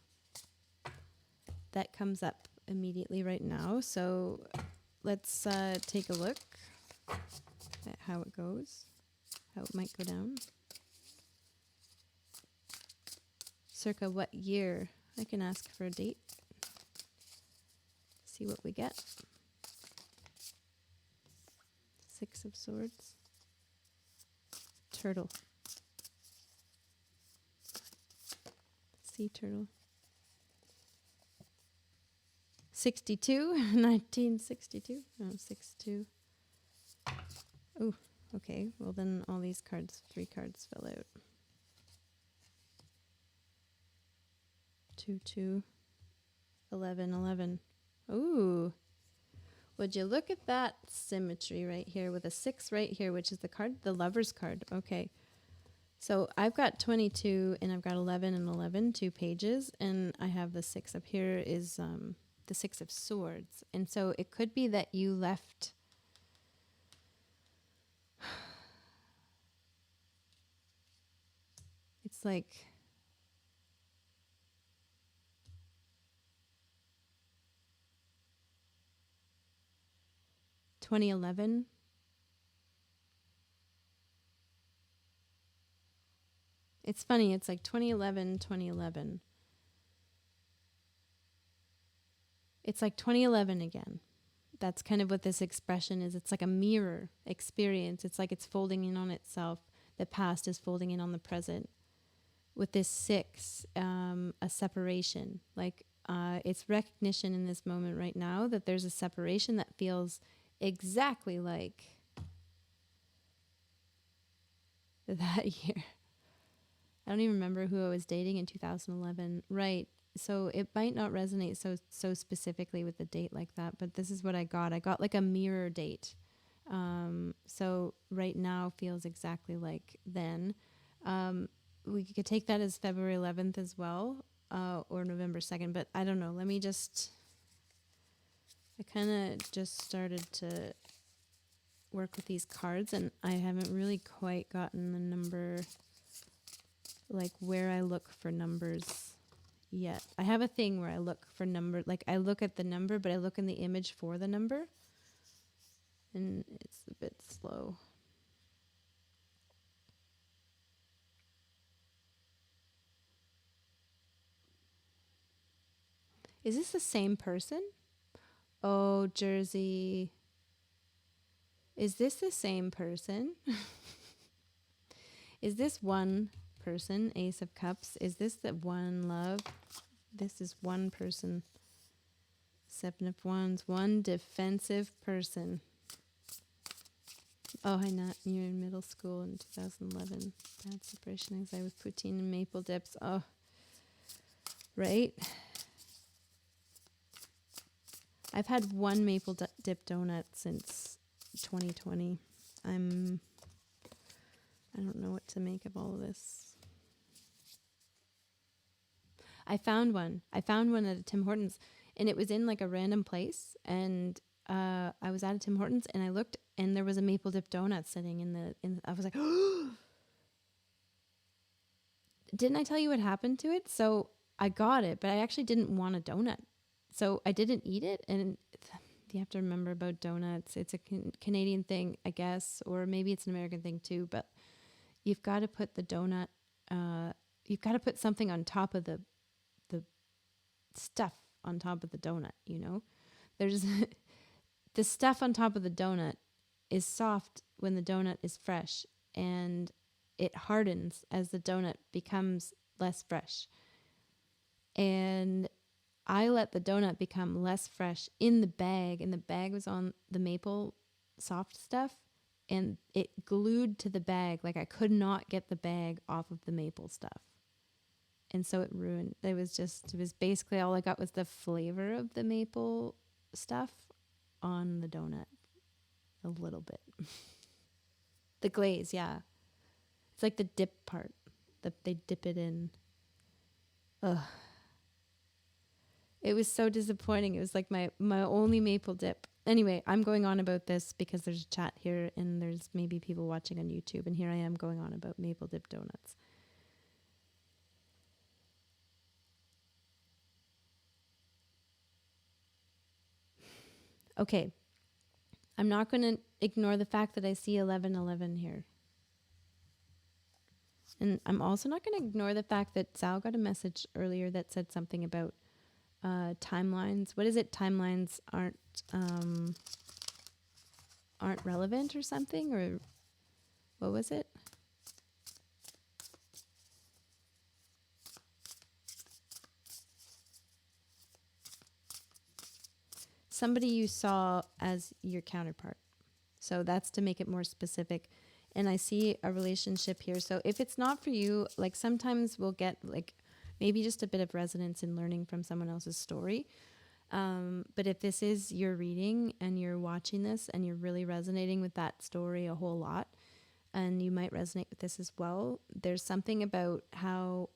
that comes up immediately right now. So let's take a look at how it goes, how it might go down. Circa what year? I can ask for a date. See what we get. Six of Swords. Turtle. Sea turtle. 62, 1962. Oh, 62. Oh, okay. Well, then all these cards, 3 cards fell out. 2, 2, 11, 11. Ooh. Would you look at that symmetry right here with a 6 right here, which is the card, the Lover's card. Okay. So I've got 22 and I've got 11 and 11, 2 pages, and I have the 6 up here is the 6 of Swords. And so it could be that you left it's like (2011). It's funny, it's like 2011, 2011. It's like 2011 again. That's kind of what this expression is. It's like a mirror experience. It's like it's folding in on itself. The past is folding in on the present. With this 6, a separation. Like it's recognition in this moment right now that there's a separation that feels exactly like that year. I don't even remember who I was dating in 2011. Right. So it might not resonate so specifically with the date like that, but this is what I got. I got like a mirror date. So right now feels exactly like then. We could take that as February 11th as well, or November 2nd, but I don't know. I kind of just started to work with these cards, and I haven't really quite gotten the number, like where I look for numbers yet. I have a thing where I look for number, like I look at the number, but I look in the image for the number, and it's a bit slow. Is this the same person? Oh, Jersey. Is this the same person? Is this one person? Ace of Cups. Is this the one love? This is one person. Seven of Wands. One defensive person. Oh, hi, Nat. You're in middle school in 2011. Bad separation anxiety with poutine and maple dips. Oh, right. I've had one maple dip donut since 2020. I don't know what to make of all of this. I found one. I found one at a Tim Hortons, and it was in like a random place. And I was at a Tim Hortons, and I looked, and there was a maple dip donut sitting in the. I was like, didn't I tell you what happened to it? So I got it, but I actually didn't want a donut, so I didn't eat it. And you have to remember about donuts. It's a Canadian thing, I guess, or maybe it's an American thing too. But you've got to put the donut. You've got to put something on top of the stuff on top of the donut. You know, there's the stuff on top of the donut is soft when the donut is fresh, and it hardens as the donut becomes less fresh. And I let the donut become less fresh in the bag, and the bag was on the maple soft stuff, and it glued to the bag. Like I could not get the bag off of the maple stuff. And so it ruined. It was basically all I got was the flavor of the maple stuff on the donut a little bit. The glaze, yeah. It's like the dip part that they dip it in. Ugh. It was so disappointing. It was like my only maple dip. Anyway, I'm going on about this because there's a chat here and there's maybe people watching on YouTube, and here I am going on about maple dip donuts. Okay. I'm not going to ignore the fact that I see 1111 here. And I'm also not going to ignore the fact that Sal got a message earlier that said something about timelines. What is it? Timelines aren't relevant or something? Or what was it? Somebody you saw as your counterpart. So that's to make it more specific. And I see a relationship here. So if it's not for you, like sometimes we'll get like maybe just a bit of resonance in learning from someone else's story. But if this is your reading and you're watching this and you're really resonating with that story a whole lot, and you might resonate with this as well, there's something about how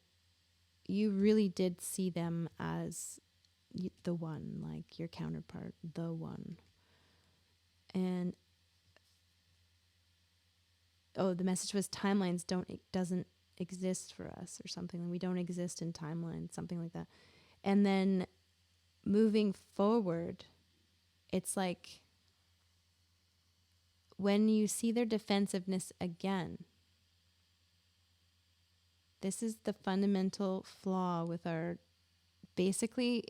you really did see them as the one, like your counterpart, the one. And the message was timelines doesn't exist for us or something. We don't exist in timelines, something like that. And then moving forward, it's like when you see their defensiveness again, this is the fundamental flaw with our, basically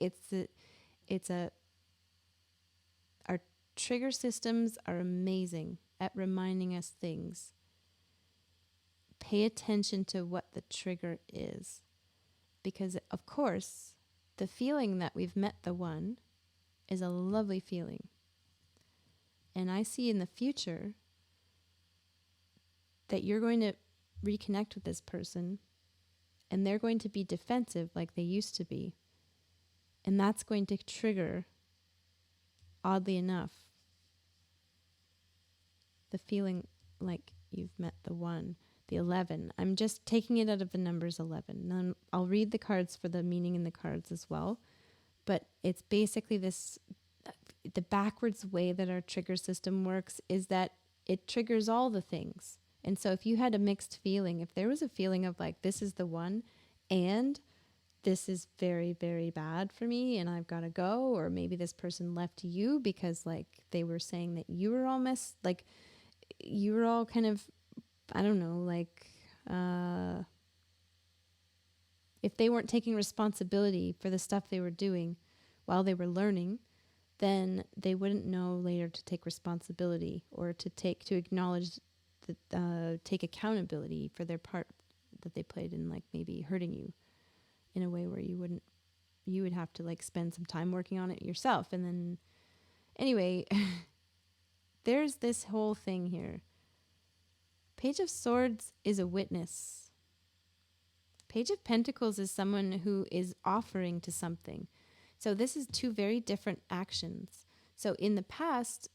our trigger systems are amazing at reminding us things. Pay attention to what the trigger is, because of course the feeling that we've met the one is a lovely feeling. And I see in the future that you're going to reconnect with this person and they're going to be defensive like they used to be. And that's going to trigger, oddly enough, the feeling like you've met the one, the 11. I'm just taking it out of the numbers 11. Now I'll read the cards for the meaning in the cards as well. But it's basically this, the backwards way that our trigger system works is that it triggers all the things. And so if you had a mixed feeling, if there was a feeling of like, this is the one and this is very, very bad for me and I've got to go, or maybe this person left you because like they were saying that you were all like you were all kind of, I don't know, like if they weren't taking responsibility for the stuff they were doing, while they were learning, then they wouldn't know later to take responsibility or to acknowledge take accountability for their part that they played in, like, maybe hurting you in a way where you would have to, like, spend some time working on it yourself. And then anyway, there's this whole thing here. Page of Swords is a witness. Page of Pentacles is someone who is offering to something. So this is two very different actions. So in the past,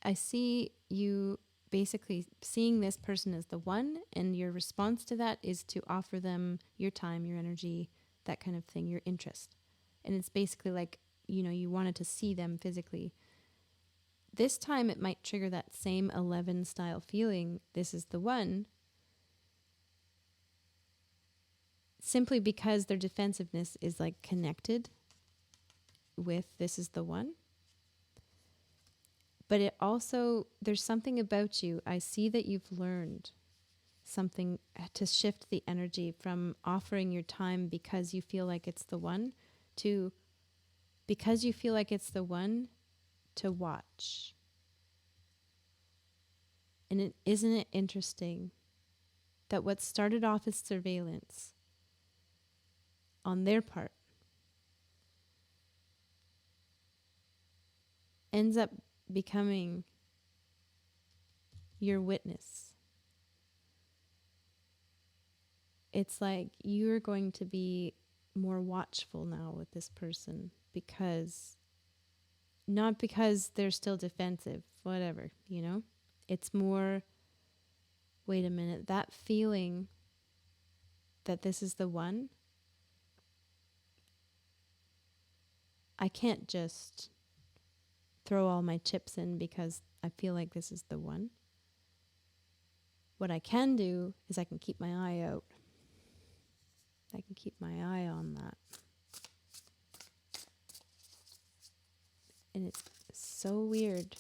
I see you basically seeing this person as the one, and your response to that is to offer them your time, your energy, that kind of thing, your interest. And it's basically like, you wanted to see them physically. This time it might trigger that same 11 style feeling, this is the one, simply because their defensiveness is, like, connected with this is the one. But it also, there's something about you. I see that you've learned something to shift the energy from offering your time because you feel like it's the one to, because you feel like it's the one, to watch. And isn't it interesting that what started off as surveillance on their part ends up becoming your witness. It's like you're going to be more watchful now with this person, because not because they're still defensive, whatever, it's more, wait a minute, that feeling that this is the one, I can't just throw all my chips in because I feel like this is the one. What I can do is I can keep my eye out. I can keep my eye on that. And it's so weird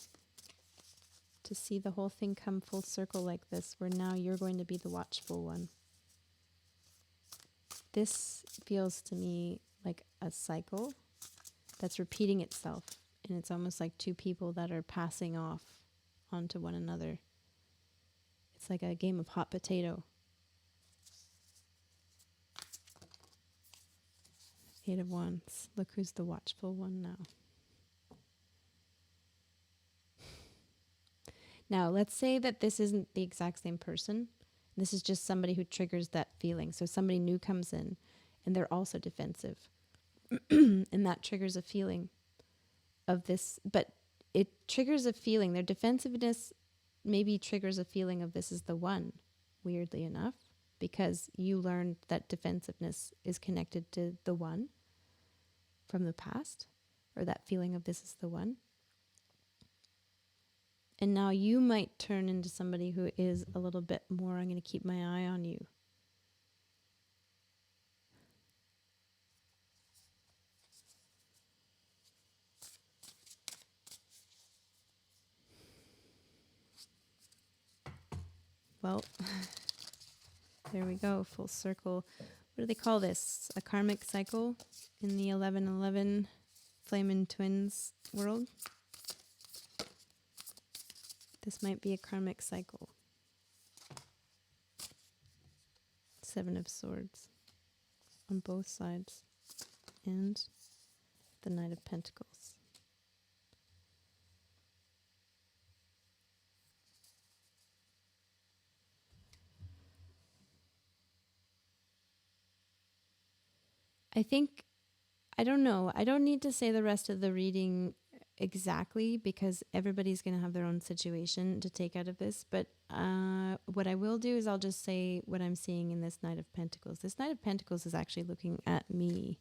to see the whole thing come full circle like this, where now you're going to be the watchful one. This feels to me like a cycle that's repeating itself. And it's almost like two people that are passing off onto one another. It's like a game of hot potato. 8 of Wands. Look who's the watchful one now. Now, let's say that this isn't the exact same person. This is just somebody who triggers that feeling. So somebody new comes in and they're also defensive. And that triggers a feeling of this, but it triggers a feeling. Their defensiveness maybe triggers a feeling of this is the one, weirdly enough, because you learned that defensiveness is connected to the one from the past, or that feeling of this is the one. And now you might turn into somebody who is a little bit more, I'm going to keep my eye on you. Well, there we go, full circle. What do they call this? A karmic cycle in the 1111 Flamin' Twins world? This might be a karmic cycle. 7 of Swords on both sides. And the Knight of Pentacles. I don't know. I don't need to say the rest of the reading exactly, because everybody's going to have their own situation to take out of this. But what I will do is I'll just say what I'm seeing in this Knight of Pentacles. This Knight of Pentacles is actually looking at me.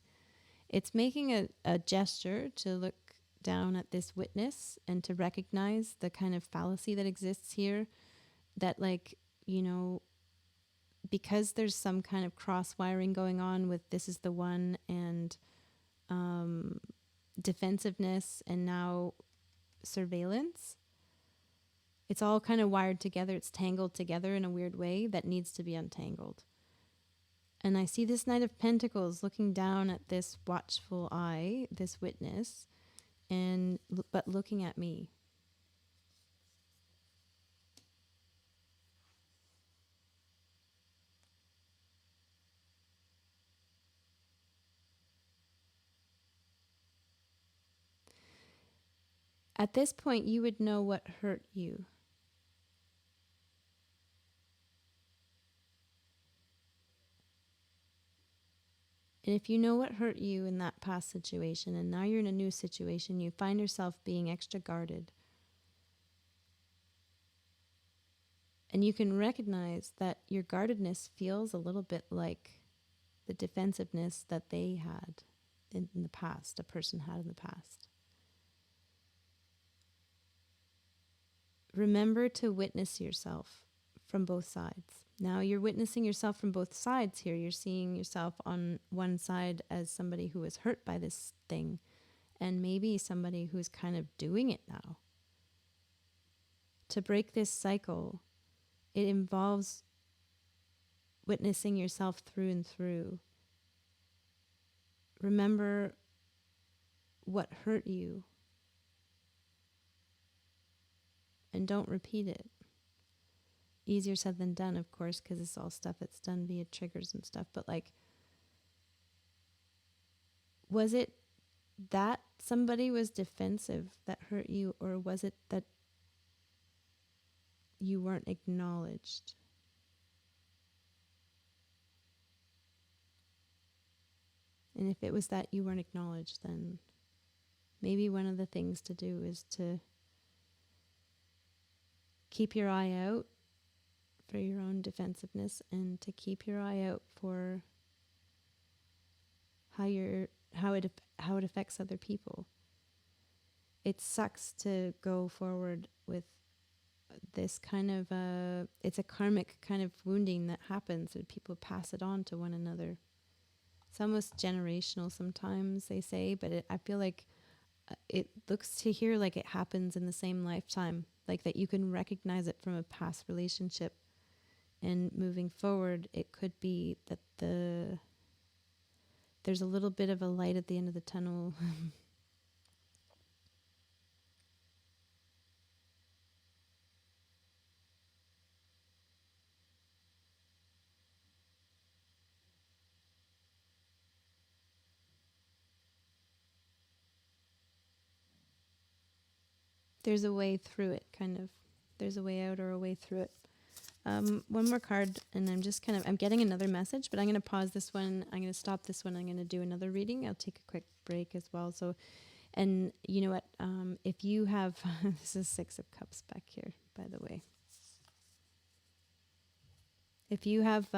It's making a gesture to look down at this witness and to recognize the kind of fallacy that exists here, that, like, because there's some kind of cross wiring going on with this is the one and defensiveness and now surveillance. It's all kind of wired together. It's tangled together in a weird way that needs to be untangled. And I see this Knight of Pentacles looking down at this watchful eye, this witness, and but looking at me. At this point, you would know what hurt you. And if you know what hurt you in that past situation, and now you're in a new situation, you find yourself being extra guarded. And you can recognize that your guardedness feels a little bit like the defensiveness that they had in the past, a person had in the past. Remember to witness yourself from both sides. Now you're witnessing yourself from both sides here. You're seeing yourself on one side as somebody who was hurt by this thing, and maybe somebody who's kind of doing it now. To break this cycle, it involves witnessing yourself through and through. Remember what hurt you and don't repeat it. Easier said than done, of course, because it's all stuff that's done via triggers and stuff. But like, was it that somebody was defensive that hurt you, or was it that you weren't acknowledged? And if it was that you weren't acknowledged, then maybe one of the things to do is to keep your eye out for your own defensiveness, and to keep your eye out for how it affects other people. It sucks to go forward with this kind of it's a karmic kind of wounding that happens, and people pass it on to one another. It's almost generational sometimes, they say, but I feel like it looks to here like it happens in the same lifetime, like that you can recognize it from a past relationship. And moving forward, it could be that there's a little bit of a light at the end of the tunnel. There's a way through it, kind of. There's a way out or a way through it. One more card, and I'm getting another message, but I'm going to pause this one. I'm going to stop this one. I'm going to do another reading. I'll take a quick break as well. So, and you know what? If you have, this is Six of Cups back here, by the way. If you have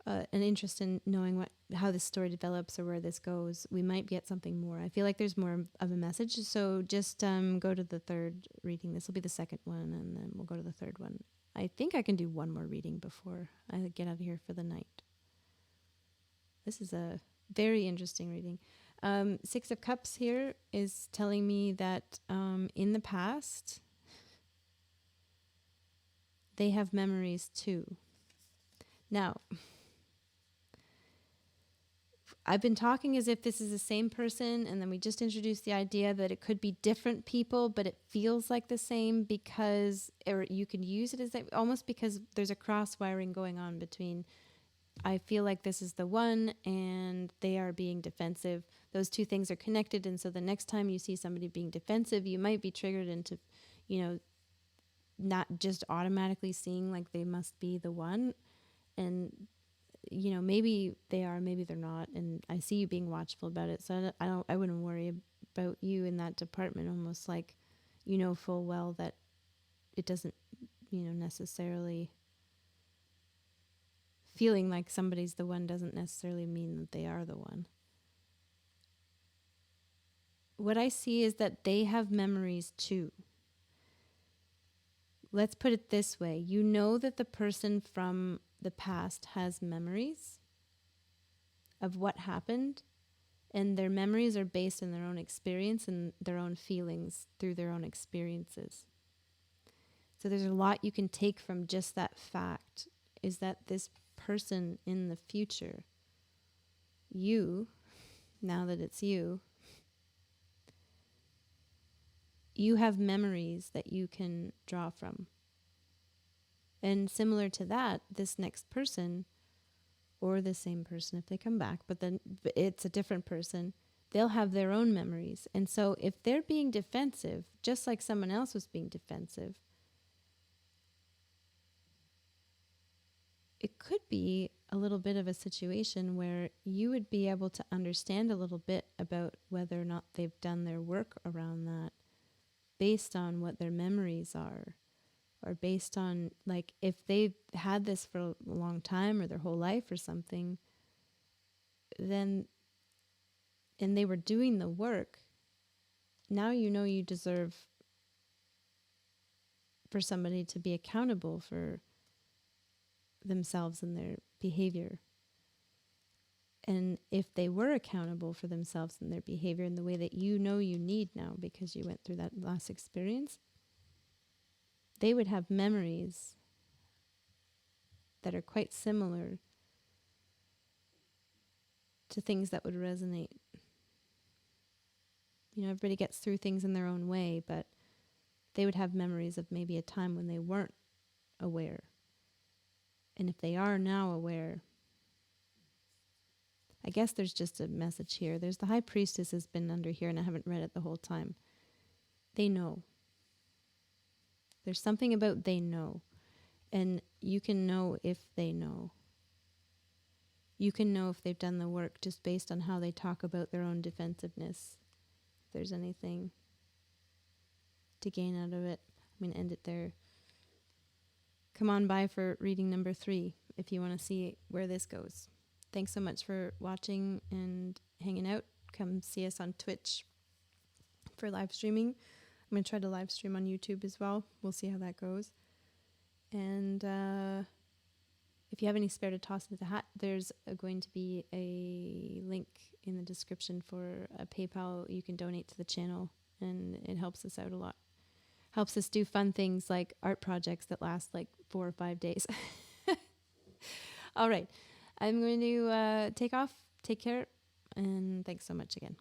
an interest in knowing how this story develops or where this goes, we might get something more. I feel like there's more of a message. So just go to the third reading. This will be the second one, and then we'll go to the third one. I think I can do one more reading before I get out of here for the night. This is a very interesting reading. Six of Cups here is telling me that in the past, they have memories too. Now, I've been talking as if this is the same person, and then we just introduced the idea that it could be different people, but it feels like the same because, or you can use it as almost because there's a cross wiring going on between, I feel like this is the one, and they are being defensive. Those two things are connected, and so the next time you see somebody being defensive, you might be triggered into, not just automatically seeing like they must be the one, and maybe they are, maybe they're not, and I see you being watchful about it. So I wouldn't worry about you in that department. Almost like, full well that it doesn't, necessarily feeling like somebody's the one doesn't necessarily mean that they are the one. What I see is that they have memories too. Let's put it this way. You know that the person from the past has memories of what happened, and their memories are based on their own experience and their own feelings through their own experiences. So there's a lot you can take from just that fact, is that this person in the future, you, now that it's you have memories that you can draw from. And similar to that, this next person, or the same person if they come back, but then it's a different person, they'll have their own memories. And so if they're being defensive, just like someone else was being defensive, it could be a little bit of a situation where you would be able to understand a little bit about whether or not they've done their work around that based on what their memories are, or based on, like, if they've had this for a long time or their whole life or something, then, and they were doing the work, now you know you deserve for somebody to be accountable for themselves and their behavior. And if they were accountable for themselves and their behavior in the way that you know you need now because you went through that last experience, they would have memories that are quite similar to things that would resonate. You know, everybody gets through things in their own way, but they would have memories of maybe a time when they weren't aware. And if they are now aware, I guess there's just a message here. There's the High Priestess has been under here, and I haven't read it the whole time. They know. There's something about they know. And you can know if they know. You can know if they've done the work just based on how they talk about their own defensiveness. If there's anything to gain out of it. I'm going to end it there. Come on by for reading number 3 if you want to see where this goes. Thanks so much for watching and hanging out. Come see us on Twitch for live streaming. I'm going to try to live stream on YouTube as well. We'll see how that goes. And if you have any spare to toss into the hat, there's going to be a link in the description for a PayPal. You can donate to the channel, and it helps us out a lot. Helps us do fun things like art projects that last like 4 or 5 days. All right. I'm going to take off. Take care. And thanks so much again.